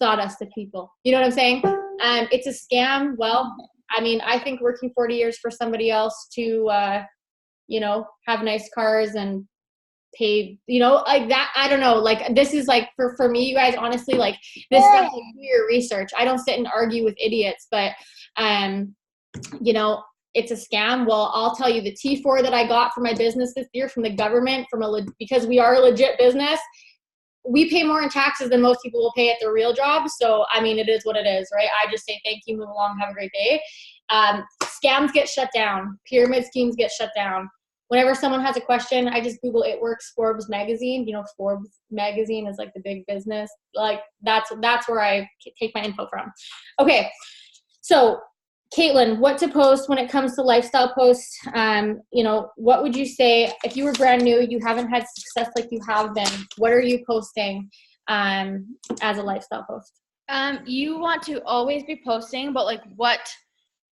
sawdust to people. You know what I'm saying? It's a scam. Well, I mean, I think working 40 years for somebody else to, you know, have nice cars and paid, you know, like that. I don't know. Like, this is like, for me, you guys, honestly, like this stuff, like, do your research. I don't sit and argue with idiots, but, you know, it's a scam. Well, I'll tell you, the T4 that I got for my business this year from the government, because we are a legit business, we pay more in taxes than most people will pay at their real job. So, I mean, it is what it is, right? I just say thank you, move along, have a great day. Scams get shut down. Pyramid schemes get shut down. Whenever someone has a question, I just Google It Works Forbes magazine. You know, Forbes magazine is like the big business. Like, that's where I take my info from. Okay, so Caitlin, what to post when it comes to lifestyle posts? You know, what would you say if you were brand new, you haven't had success like you have been? What are you posting as a lifestyle post? You want to always be posting about like what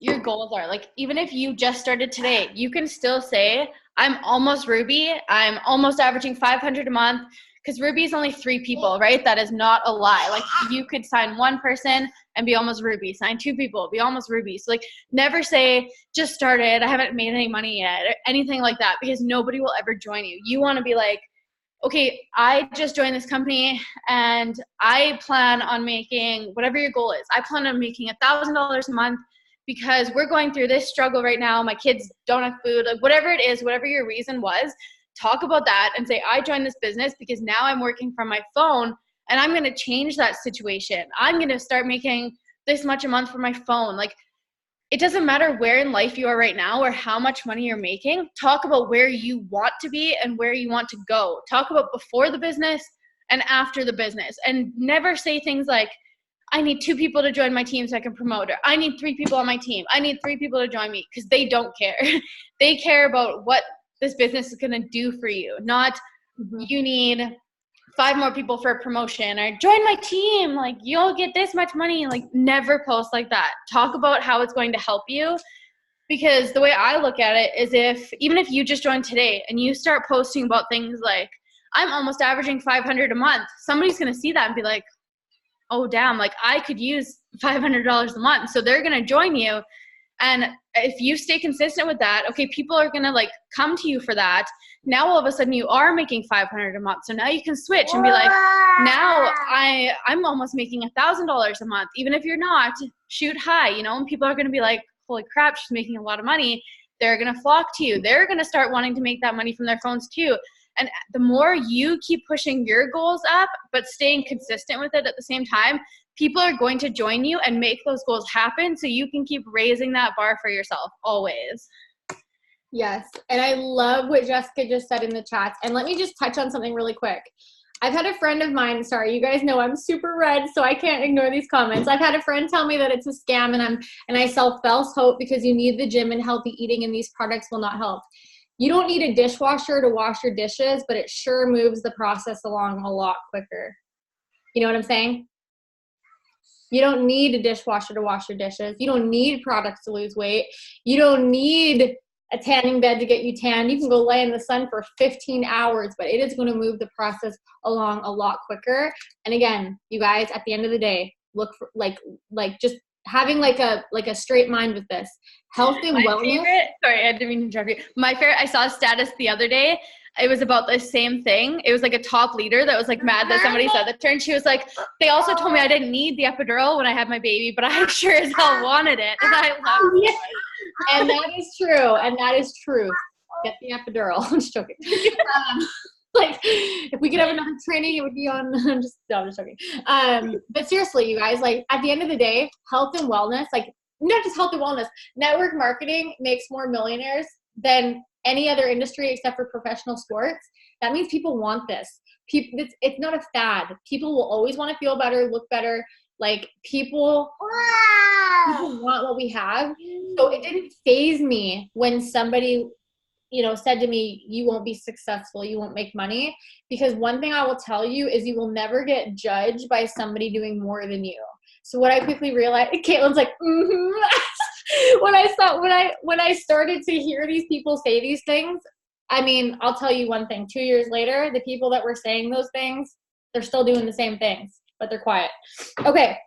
your goals are. Like, even if you just started today, you can still say, I'm almost Ruby. I'm almost averaging 500 a month. Because Ruby is only 3 people, right? That is not a lie. Like, you could sign 1 person and be almost Ruby. Sign 2 people, be almost Ruby. So, like, never say, just started, I haven't made any money yet, or anything like that, because nobody will ever join you. You want to be like, okay, I just joined this company, and I plan on making, whatever your goal is, I plan on making $1,000 a month, because we're going through this struggle right now. My kids don't have food, like, whatever it is, whatever your reason was. Talk about that and say, I joined this business because now I'm working from my phone and I'm going to change that situation. I'm going to start making this much a month from my phone. Like, it doesn't matter where in life you are right now or how much money you're making. Talk about where you want to be and where you want to go. Talk about before the business and after the business, and never say things like, I need 2 people to join my team so I can promote, or I need 3 people on my team. I need 3 people to join me, because they don't care. They care about what this business is going to do for you, not you need 5 more people for a promotion, or join my team, like, you'll get this much money. Like, never post like that. Talk about how it's going to help you, because the way I look at it is, even if you just joined today and you start posting about things like, I'm almost averaging 500 a month, somebody's going to see that and be like, oh damn, like, I could use $500 a month. So they're going to join you. And if you stay consistent with that, okay, people are going to like come to you for that. Now all of a sudden you are making 500 a month. So now you can switch and be like, now I'm almost making $1,000 a month. Even if you're not, shoot high, you know, and people are going to be like, holy crap, she's making a lot of money. They're going to flock to you. They're going to start wanting to make that money from their phones too. And the more you keep pushing your goals up, but staying consistent with it at the same time, people are going to join you and make those goals happen, so you can keep raising that bar for yourself always. Yes. And I love what Jessica just said in the chats. And let me just touch on something really quick. I've had a friend of mine, sorry, you guys know I'm super red, so I can't ignore these comments. I've had a friend tell me that it's a scam and I sell false hope because you need the gym and healthy eating and these products will not help. You don't need a dishwasher to wash your dishes, but it sure moves the process along a lot quicker. You know what I'm saying? You don't need a dishwasher to wash your dishes. You don't need products to lose weight. You don't need a tanning bed to get you tan. You can go lay in the sun for 15 hours, but it is going to move the process along a lot quicker. And again, you guys, at the end of the day, look for like just having like a straight mind with this. Health and wellness. Sorry, I didn't mean to interrupt you. My favorite, I saw a status the other day. It was about the same thing. It was like a top leader that was like mad that somebody said that to her. And she was like, they also told me I didn't need the epidural when I had my baby, but I sure as hell wanted it. And I love it. And that is true. And that is true. Get the epidural. I'm just joking. Like, if we could have another training, it would be on. I'm just joking. But seriously, you guys, like, at the end of the day, health and wellness, like, not just health and wellness, network marketing makes more millionaires than any other industry except for professional sports. That means people want this. It's not a fad. People will always want to feel better, look better. Like, people want what we have. So it didn't faze me when somebody, said to me, you won't be successful, you won't make money. Because one thing I will tell you is you will never get judged by somebody doing more than you. So what I quickly realized, Caitlin's like, when I started to hear these people say these things, I mean, I'll tell you one thing, 2 years later, the people that were saying those things, they're still doing the same things, but they're quiet. Okay.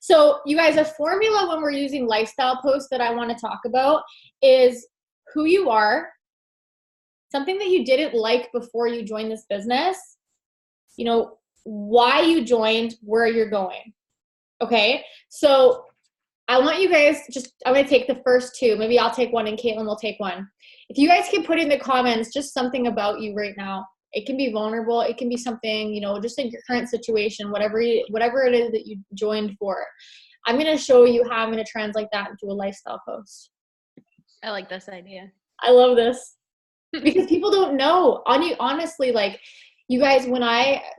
So you guys, a formula when we're using lifestyle posts that I want to talk about is who you are, something that you didn't like before you joined this business, why you joined, where you're going. Okay. So I want you guys I'm going to take the first two. Maybe I'll take one and Caitlin will take one. If you guys can put in the comments just something about you right now. It can be vulnerable. It can be something, just like your current situation, whatever it is that you joined for. I'm going to show you how I'm going to translate that into a lifestyle post. I like this idea. I love this because people don't know. Honestly, like, you guys,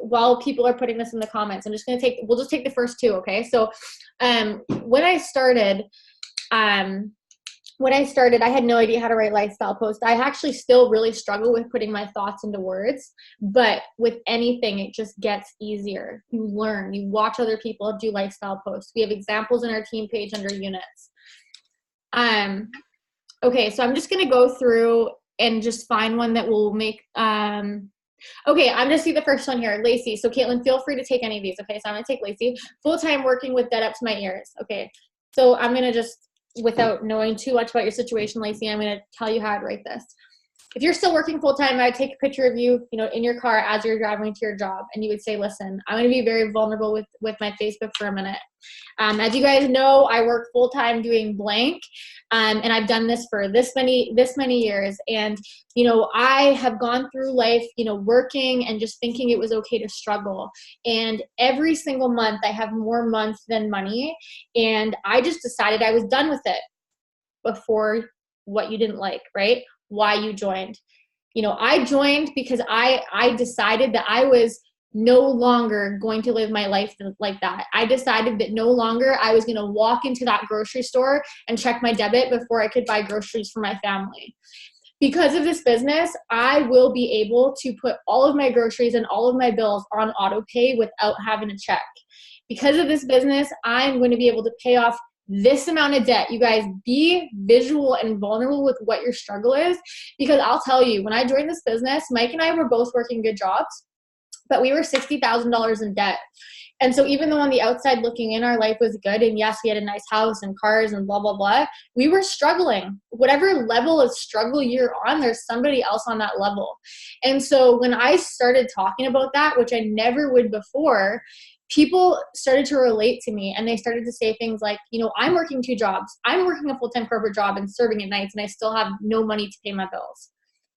while people are putting this in the comments, we'll just take the first two. Okay. So, when I started, I had no idea how to write lifestyle posts. I actually still really struggle with putting my thoughts into words, but with anything, it just gets easier. You learn, you watch other people do lifestyle posts. We have examples in our team page under units. Okay. So I'm just going to go through and just find one that will make, okay, I'm going to see the first one here, Lacey. So Caitlin, feel free to take any of these. Okay, so I'm going to take Lacey. Full-time working with dead up to my ears. Okay, so I'm going to just, without knowing too much about your situation, Lacey, I'm going to tell you how to write this. If you're still working full-time, I'd take a picture of you, in your car as you're driving to your job, and you would say, listen, I'm going to be very vulnerable with my Facebook for a minute. As you guys know, I work full-time doing blank, and I've done this for this many years. And, I have gone through life, working and just thinking it was okay to struggle. And every single month I have more months than money. And I just decided I was done with it before what you didn't like, right? Why you joined. I joined because I decided that I was no longer going to live my life like that. I decided that no longer I was going to walk into that grocery store and check my debit before I could buy groceries for my family. Because of this business, I will be able to put all of my groceries and all of my bills on auto pay without having to check. Because of this business, I'm going to be able to pay off this amount of debt. You guys, be visual and vulnerable with what your struggle is, because I'll tell you, when I joined this business, Mike and I were both working good jobs, but we were $60,000 in debt. And so even though on the outside looking in, our life was good, and yes, we had a nice house and cars and blah, blah, blah, we were struggling. Whatever level of struggle you're on, there's somebody else on that level. And so when I started talking about that, which I never would before, people started to relate to me, and they started to say things like, I'm working 2 jobs. I'm working a full-time corporate job and serving at nights, and I still have no money to pay my bills.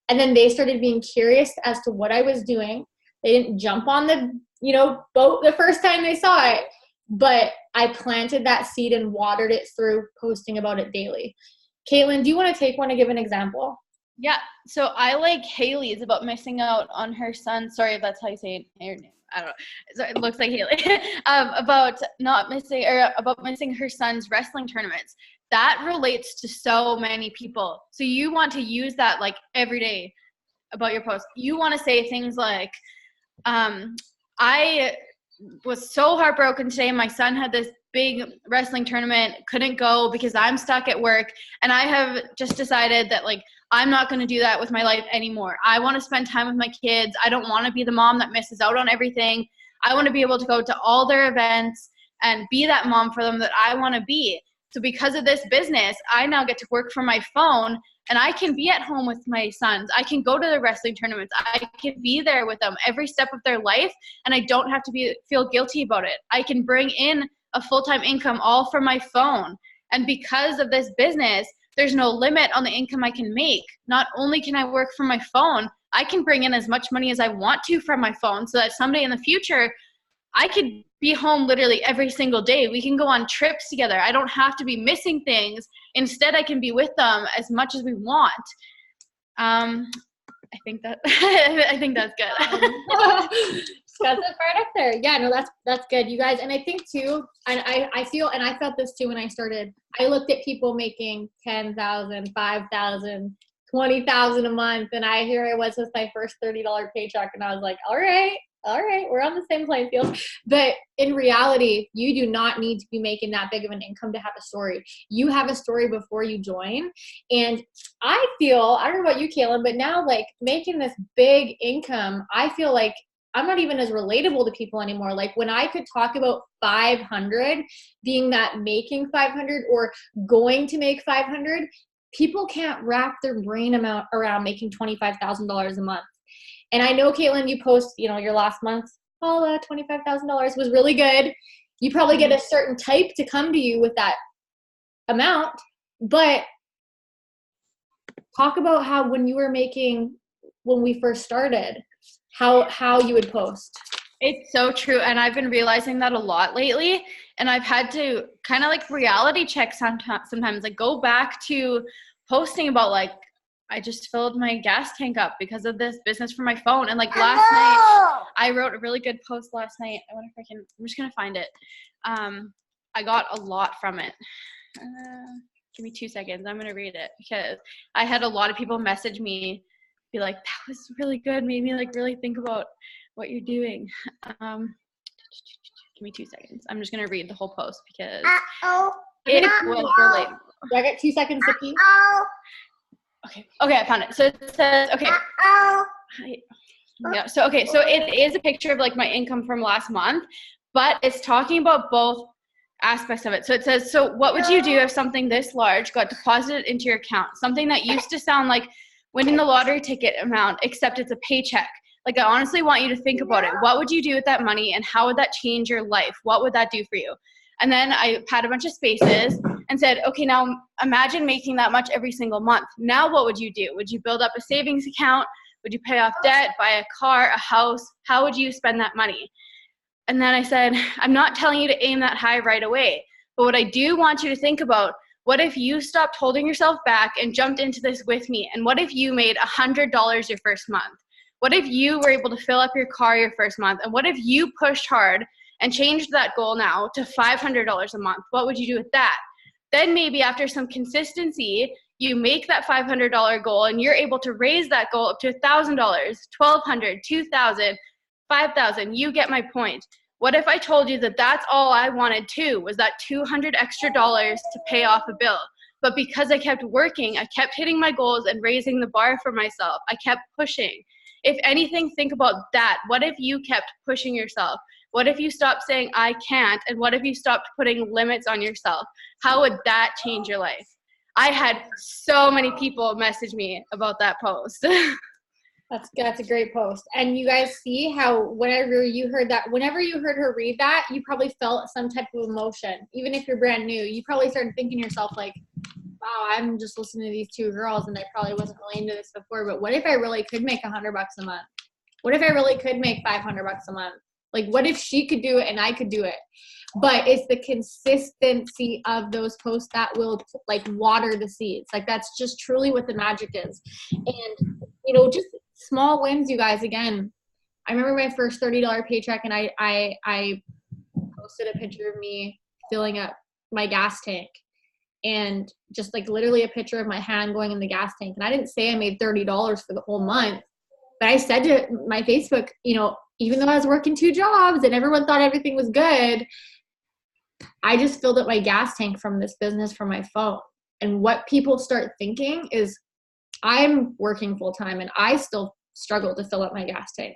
And then they started being curious as to what I was doing. They didn't jump on the, boat the first time they saw it. but I planted that seed and watered it through posting about it daily. Caitlin, do you want to take one to give an example? Yeah. So I like Haley's about missing out on her son. Sorry if that's how you say her name. I don't know. So it looks like Haley. About missing her son's wrestling tournaments. That relates to so many people. So you want to use that like every day about your post. You want to say things like, I was so heartbroken today. My son had this big wrestling tournament, couldn't go because I'm stuck at work. And I have just decided that like, I'm not going to do that with my life anymore. I want to spend time with my kids. I don't want to be the mom that misses out on everything. I want to be able to go to all their events and be that mom for them that I want to be. So because of this business, I now get to work from my phone and I can be at home with my sons. I can go to the wrestling tournaments. I can be there with them every step of their life, and I don't have to feel guilty about it. I can bring in a full-time income all from my phone. And because of this business, there's no limit on the income I can make. Not only can I work from my phone, I can bring in as much money as I want to from my phone so that someday in the future, I could be home literally every single day. We can go on trips together. I don't have to be missing things. Instead, I can be with them as much as we want. I think that's good. That's it right up there. Yeah, no, that's good, you guys. And I think too, and I feel, and I felt this too when I started. I looked at people making 10,000, 5,000, 20,000 a month, and here I was with my first $30 paycheck, and I was like, all right, we're on the same playing field. But in reality, you do not need to be making that big of an income to have a story. You have a story before you join. And I feel, I don't know about you, Caitlin, but now like making this big income, I feel like I'm not even as relatable to people anymore. Like when I could talk about 500 being that making 500 or going to make 500, people can't wrap their brain around making $25,000 a month. And I know, Caitlin, you post, your last month's $25,000 was really good. You probably get a certain type to come to you with that amount, but talk about how when we first started, how you would post. It's so true. And I've been realizing that a lot lately. And I've had to kind of like reality check sometimes, like go back to posting about like, I just filled my gas tank up because of this business for my phone. And like last night, I wrote a really good post last night. I wonder if I'm just going to find it. I got a lot from it. Give me 2 seconds. I'm going to read it because I had a lot of people message me, be like, that was really good. Made me like really think about what you're doing. Give me 2 seconds. I'm just going to read the whole post because it was relatable. Do I get 2 seconds to pee? Okay, I found it. So it says, okay. Yeah. So it is a picture of like my income from last month, but it's talking about both aspects of it. So it says, so what would you do if something this large got deposited into your account? Something that used to sound like winning the lottery ticket amount, except it's a paycheck. Like, I honestly want you to think about it. What would you do with that money and how would that change your life? What would that do for you? And then I had a bunch of spaces and said, okay, now imagine making that much every single month. Now what would you do? Would you build up a savings account? Would you pay off debt, buy a car, a house? How would you spend that money? And then I said, I'm not telling you to aim that high right away, but what I do want you to think about, what if you stopped holding yourself back and jumped into this with me? And what if you made $100 your first month? What if you were able to fill up your car your first month? And what if you pushed hard and changed that goal now to $500 a month? What would you do with that? Then maybe after some consistency, you make that $500 goal and you're able to raise that goal up to $1,000, $1,200, $2,000, $5,000. You get my point. What if I told you that that's all I wanted too, was that $200 extra to pay off a bill? But because I kept working, I kept hitting my goals and raising the bar for myself. I kept pushing. If anything, think about that. What if you kept pushing yourself? What if you stopped saying, I can't? And what if you stopped putting limits on yourself? How would that change your life? I had so many people message me about that post. That's a great post. And you guys see how whenever you heard her read that, you probably felt some type of emotion. Even if you're brand new, you probably started thinking to yourself like, wow, I'm just listening to these two girls and I probably wasn't really into this before, but what if I really could make $100 a month? What if I really could make $500 a month? Like, what if she could do it and I could do it? But it's the consistency of those posts that will like water the seeds. Like, that's just truly what the magic is. And, you know, just small wins, you guys. Again, I remember my first $30 paycheck, and I posted a picture of me filling up my gas tank, and just like literally a picture of my hand going in the gas tank. And I didn't say I made $30 for the whole month, but I said to my Facebook, you know, even though I was working 2 jobs and everyone thought everything was good, I just filled up my gas tank from this business from my phone. And what people start thinking is I'm working full time and I still struggle to fill up my gas tank.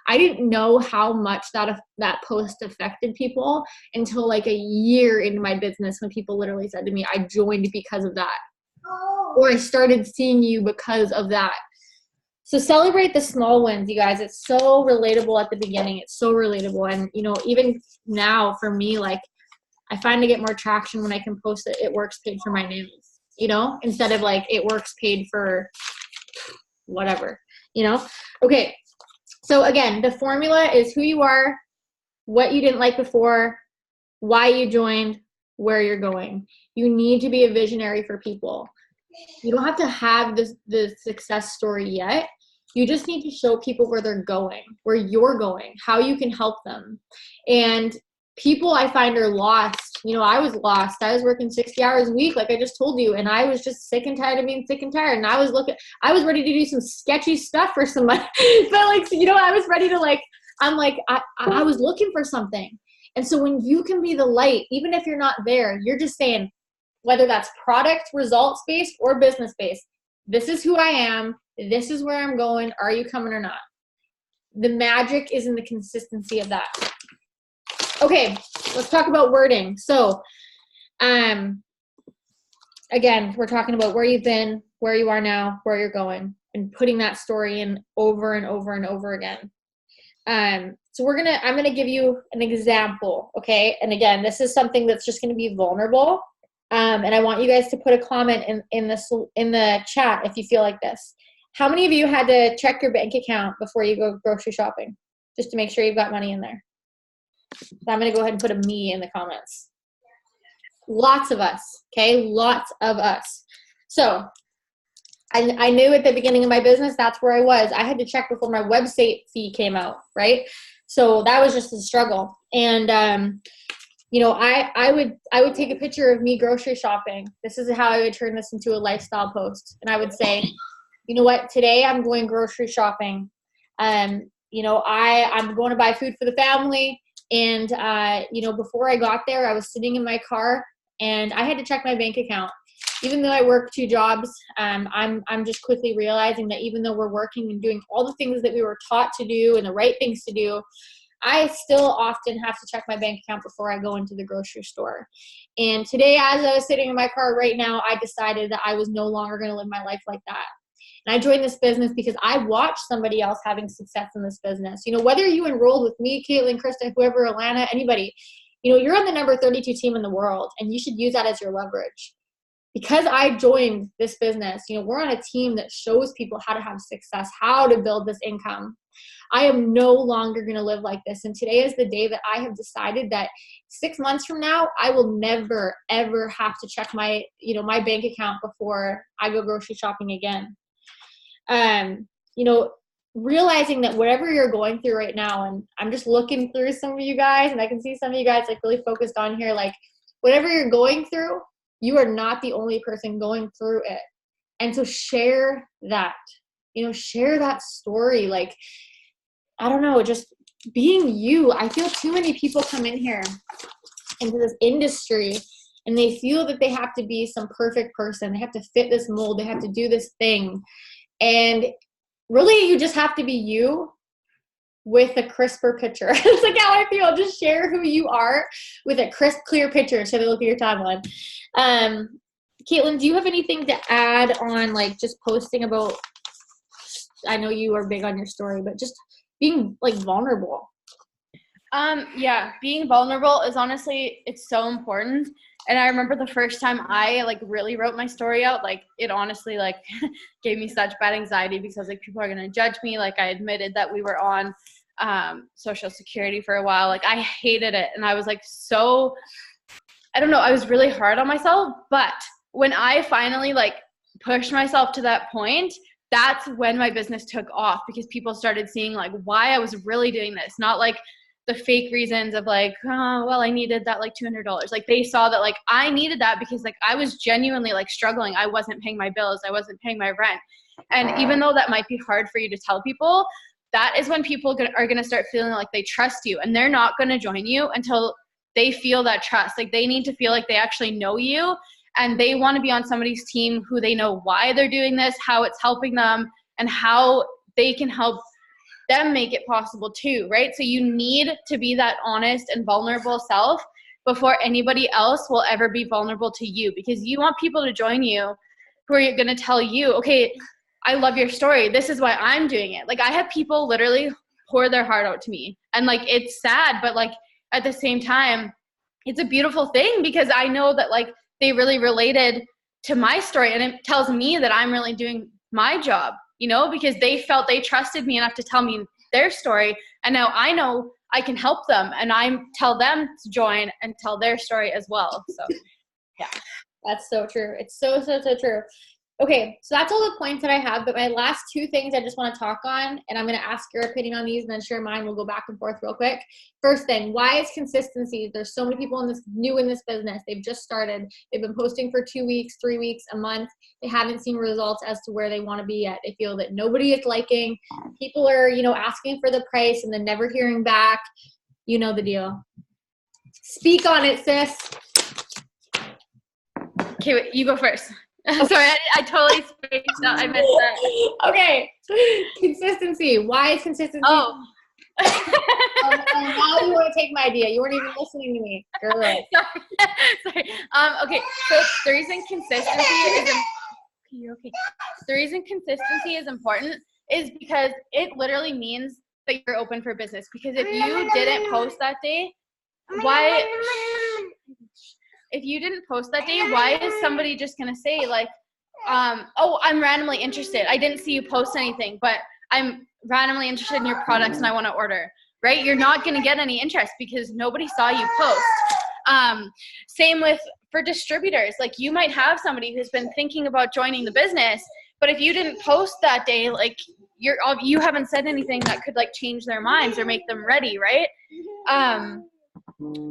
I didn't know how much that post affected people until like a year into my business, when people literally said to me, I joined because of that. Or I started seeing you because of that. So celebrate the small wins, you guys. It's so relatable at the beginning. It's so relatable. And, you know, even now for me, like, I find to get more traction when I can post it works paid for my nails, you know, instead of like it works paid for whatever, you know? Okay. So again, the formula is who you are, what you didn't like before, why you joined, where you're going. You need to be a visionary for people. You don't have to have the success story yet. You just need to show people where they're going, where you're going, how you can help them. And people I find are lost. You know, I was lost. I was working 60 hours a week, like I just told you, and I was just sick and tired of being sick and tired. And I was ready to do some sketchy stuff for somebody. But like, you know, I was ready to I was looking for something. And so when you can be the light, even if you're not there, you're just saying, whether that's product results-based or business-based, this is who I am. This is where I'm going. Are you coming or not? The magic is in the consistency of that. Okay, let's talk about wording. So, again, we're talking about where you've been, where you are now, where you're going, and putting that story in over and over and over again. So I'm gonna give you an example, okay? And again, this is something that's just gonna be vulnerable. And I want you guys to put a comment in the chat if you feel like this. How many of you had to check your bank account before you go grocery shopping, just to make sure you've got money in there? So I'm going to go ahead and put a me in the comments. Lots of us, okay? Lots of us. So I knew at the beginning of my business, that's where I was. I had to check before my website fee came out, right? So that was just a struggle. And, you know, I would take a picture of me grocery shopping. This is how I would turn this into a lifestyle post. And I would say, you know what, today I'm going grocery shopping. You know, I'm going to buy food for the family. And, you know, before I got there, I was sitting in my car and I had to check my bank account. Even though I work 2 jobs, I'm just quickly realizing that even though we're working and doing all the things that we were taught to do and the right things to do, I still often have to check my bank account before I go into the grocery store. And today, as I was sitting in my car right now, I decided that I was no longer going to live my life like that. And I joined this business because I watched somebody else having success in this business. You know, whether you enrolled with me, Caitlin, Krista, whoever, Alana, anybody, you know, you're on the number 32 team in the world, and you should use that as your leverage. Because I joined this business, you know, we're on a team that shows people how to have success, how to build this income. I am no longer going to live like this. And today is the day that I have decided that 6 months from now, I will never, ever have to check my bank account before I go grocery shopping again. You know, realizing that whatever you're going through right now, and I'm just looking through some of you guys, and I can see some of you guys like really focused on here, like whatever you're going through, you are not the only person going through it. And so share that, you know, share that story. Like, I don't know, just being you. I feel too many people come in here into this industry and they feel that they have to be some perfect person. They have to fit this mold. They have to do this thing. And really, you just have to be you with a crisper picture. It's like how I feel. Just share who you are with a crisp, clear picture instead of looking at your timeline. Caitlin, do you have anything to add on, like, just posting about, I know you are big on your story, but just being like vulnerable? Yeah, being vulnerable is honestly, it's so important. And I remember the first time I like really wrote my story out, like it honestly like gave me such bad anxiety because like people are going to judge me. Like I admitted that we were on Social Security for a while. Like I hated it. And I was like, I don't know, I was really hard on myself. But when I finally like pushed myself to that point, that's when my business took off, because people started seeing like why I was really doing this, not like the fake reasons of like, oh, well, I needed that like $200. Like they saw that like I needed that because like I was genuinely like struggling. I wasn't paying my bills. I wasn't paying my rent. And even though that might be hard for you to tell people, that is when people are going to start feeling like they trust you, and they're not going to join you until they feel that trust. Like they need to feel like they actually know you, and they want to be on somebody's team who they know why they're doing this, how it's helping them, and how they can help them make it possible too, right? So you need to be that honest and vulnerable self before anybody else will ever be vulnerable to you, because you want people to join you who are going to tell you, okay, I love your story. This is why I'm doing it. Like I had people literally pour their heart out to me, and like, it's sad, but like at the same time, it's a beautiful thing, because I know that like they really related to my story, and it tells me that I'm really doing my job, you know, because they felt they trusted me enough to tell me their story. And now I know I can help them, and I tell them to join and tell their story as well. So yeah. That's so true. It's so true. Okay, so that's all the points that I have, but my last two things I just want to talk on, and I'm going to ask your opinion on these and then share mine. We'll go back and forth real quick. First thing, why is consistency? There's so many people new in this business. They've just started. They've been posting for 2 weeks, 3 weeks, a month. They haven't seen results as to where they want to be yet. They feel that nobody is liking. People are, asking for the price and then never hearing back. You know the deal. Speak on it, sis. Okay, wait, you go first. Sorry, I totally spaced out. I missed that. Okay. Consistency. Why is consistency? Oh. Now you want to take my idea. You weren't even listening to me. Girl. Sorry. Okay. So the reason consistency is important is because it literally means that you're open for business. Because if you didn't post that day, if you didn't post that day, why is somebody just going to say like, oh, I'm randomly interested. I didn't see you post anything, but I'm randomly interested in your products and I want to order, right? You're not going to get any interest because nobody saw you post. Same for distributors. Like you might have somebody who's been thinking about joining the business, but if you didn't post that day, like you haven't said anything that could like change their minds or make them ready, right?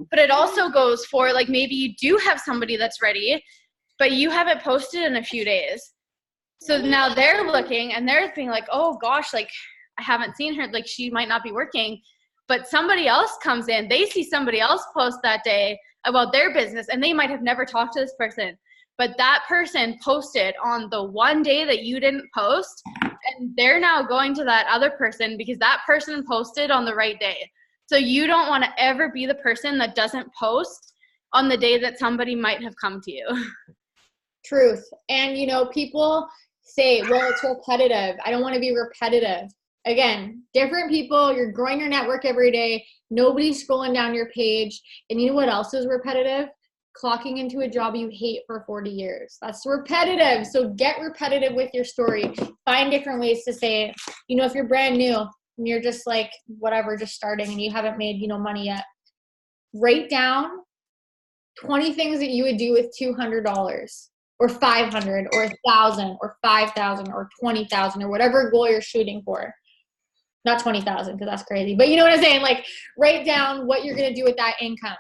But it also goes for like, maybe you do have somebody that's ready, but you haven't posted in a few days. So now they're looking and they're being like, oh gosh, like I haven't seen her, like she might not be working. But somebody else comes in, they see somebody else post that day about their business, and they might have never talked to this person. But that person posted on the one day that you didn't post, and they're now going to that other person because that person posted on the right day. So you don't want to ever be the person that doesn't post on the day that somebody might have come to you. Truth. And, people say, well, it's repetitive. I don't want to be repetitive. Again, different people, you're growing your network every day. Nobody's scrolling down your page. And you know what else is repetitive? Clocking into a job you hate for 40 years. That's repetitive. So get repetitive with your story. Find different ways to say it. If you're brand new, and you're just like, whatever, just starting and you haven't made, money yet, write down 20 things that you would do with $200 or $500 or $1,000 or $5,000 or $20,000 or whatever goal you're shooting for. Not 20,000 because that's crazy, but you know what I'm saying? Like write down what you're going to do with that income,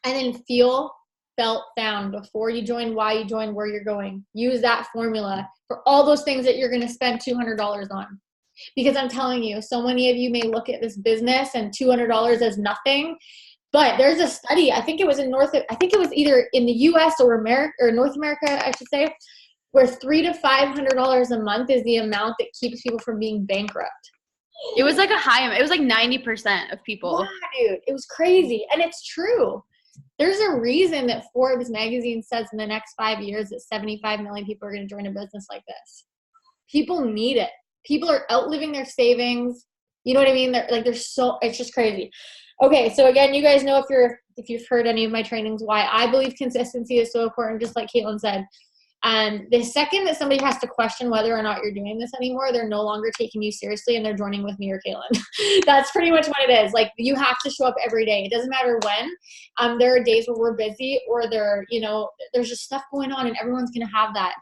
and then felt, found before you join, why you join, where you're going. Use that formula for all those things that you're going to spend $200 on. Because I'm telling you, so many of you may look at this business and $200 as nothing, but there's a study, I think it was either in the US or North America, I should say, where $300 to $500 a month is the amount that keeps people from being bankrupt. It was like it was like 90% of people. Yeah, dude, it was crazy. And it's true. There's a reason that Forbes magazine says in the next 5 years that 75 million people are going to join a business like this. People need it. People are outliving their savings. You know what I mean? It's just crazy. Okay, so again, you guys know if you've heard any of my trainings, why I believe consistency is so important, just like Caitlin said. The second that somebody has to question whether or not you're doing this anymore, they're no longer taking you seriously and they're joining with me or Kaylin. That's pretty much what it is. Like, you have to show up every day. It doesn't matter when. There are days where we're busy or there's just stuff going on and everyone's going to have that.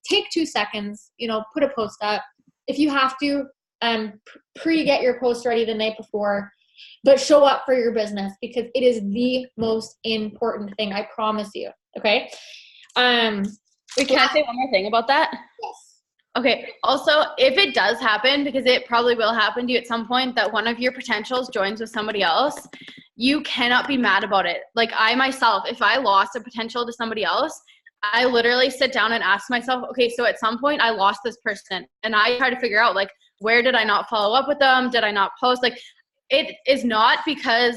Take 2 seconds, put a post up. If you have to, get your post ready the night before, but show up for your business because it is the most important thing. I promise you. Okay. Wait, can I say one more thing about that? Yes. Okay. Also, if it does happen, because it probably will happen to you at some point, that one of your potentials joins with somebody else, you cannot be mad about it. Like, I myself, if I lost a potential to somebody else, I literally sit down and ask myself, okay, so at some point I lost this person, and I try to figure out, like, where did I not follow up with them? Did I not post? Like, it is not because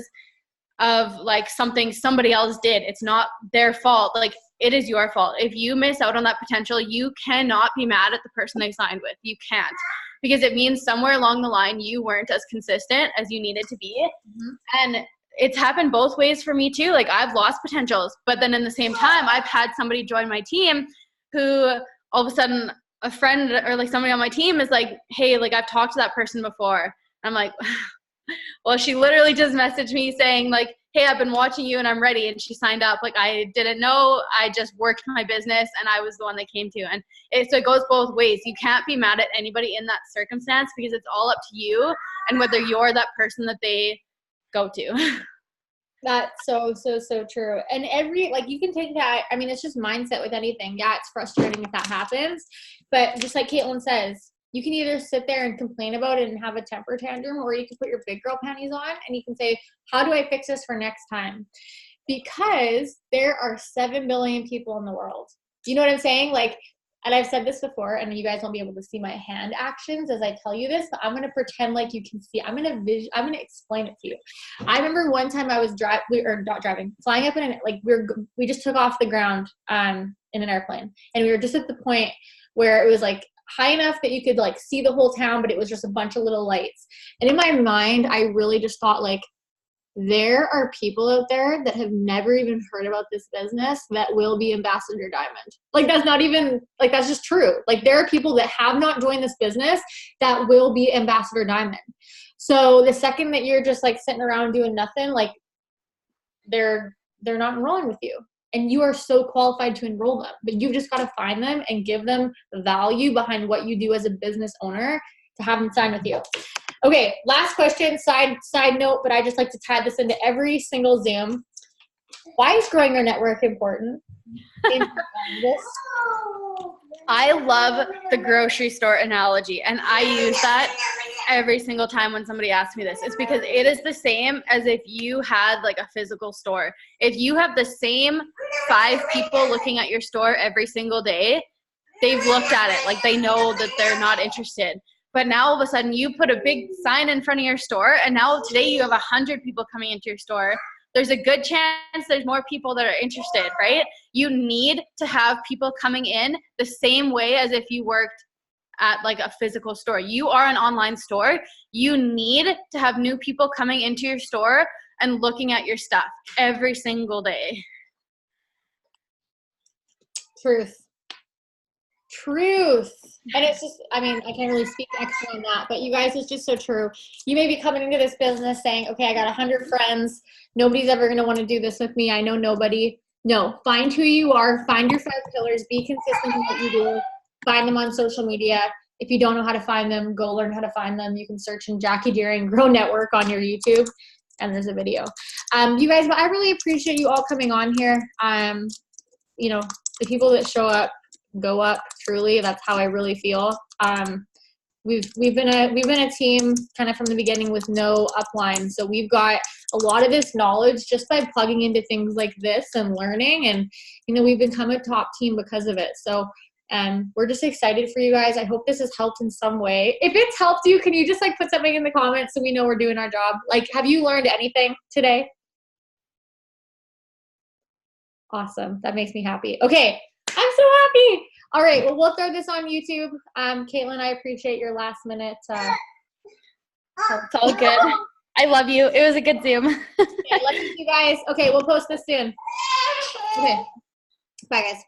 of like something somebody else did. It's not their fault. Like, it is your fault. If you miss out on that potential, you cannot be mad at the person they signed with. You can't, because it means somewhere along the line you weren't as consistent as you needed to be. Mm-hmm. And it's happened both ways for me too. Like, I've lost potentials, but then in the same time, I've had somebody join my team who all of a sudden a friend or like somebody on my team is like, hey, like, I've talked to that person before. I'm like, well, she literally just messaged me saying like, hey, I've been watching you and I'm ready. And she signed up. Like, I didn't know. I just worked my business and I was the one they came to. And so it goes both ways. You can't be mad at anybody in that circumstance because it's all up to you and whether you're that person that they go to. That's so true. And you can take that. I mean, it's just mindset with anything. Yeah, it's frustrating if that happens. But just like Caitlin says, you can either sit there and complain about it and have a temper tantrum, or you can put your big girl panties on and you can say, how do I fix this for next time? Because there are 7 billion people in the world. You know what I'm saying? Like, and I've said this before, and you guys won't be able to see my hand actions as I tell you this, but I'm going to pretend like you can see. I'm going to explain it to you. I remember one time I was flying up in we just took off the ground in an airplane, and we were just at the point where it was like high enough that you could like see the whole town, but it was just a bunch of little lights. And in my mind, I really just thought, like, there are people out there that have never even heard about this business that will be Ambassador Diamond. Like, that's not even, like, that's just true. Like, there are people that have not joined this business that will be Ambassador Diamond. So the second that you're just like sitting around doing nothing, like, they're not enrolling with you. And you are so qualified to enroll them, but you've just got to find them and give them value behind what you do as a business owner to have them sign with you. Okay, last question, side note, but I just like to tie this into every single Zoom. Why is growing your network important? I love the grocery store analogy, and I use that every single time when somebody asks me this. It's because it is the same as if you had like a physical store. If you have the same 5 people looking at your store every single day, they've looked at it, like they know that they're not interested. But now all of a sudden you put a big sign in front of your store, and now today you have 100 people coming into your store. There's a good chance there's more people that are interested, right? You need to have people coming in the same way as if you worked at like a physical store. You are an online store. You need to have new people coming into your store and looking at your stuff every single day. Truth. And it's just, I mean, I can't really speak extra on that, but you guys, it's just so true. You may be coming into this business saying, okay, I got 100 friends. Nobody's ever going to want to do this with me. I know nobody. No, find who you are. Find your 5 pillars. Be consistent in what you do. Find them on social media. If you don't know how to find them, go learn how to find them. You can search in Jackie Deering Grow Network on your YouTube, and there's a video. You guys, I really appreciate you all coming on here. You know, the people that show up, go up, truly. That's how I really feel. We've been a team kind of from the beginning with no upline. So we've got a lot of this knowledge just by plugging into things like this and learning, and you know, we've become a top team because of it. So we're just excited for you guys. I hope this has helped in some way. If it's helped you, can you just like put something in the comments so we know we're doing our job? Like, have you learned anything today? Awesome. That makes me happy. Okay. I'm so happy. All right. Well, we'll throw this on YouTube. Caitlin, I appreciate your last minute. It's all good. I love you. It was a good Zoom. Yeah, love you guys. Okay. We'll post this soon. Okay. Bye, guys.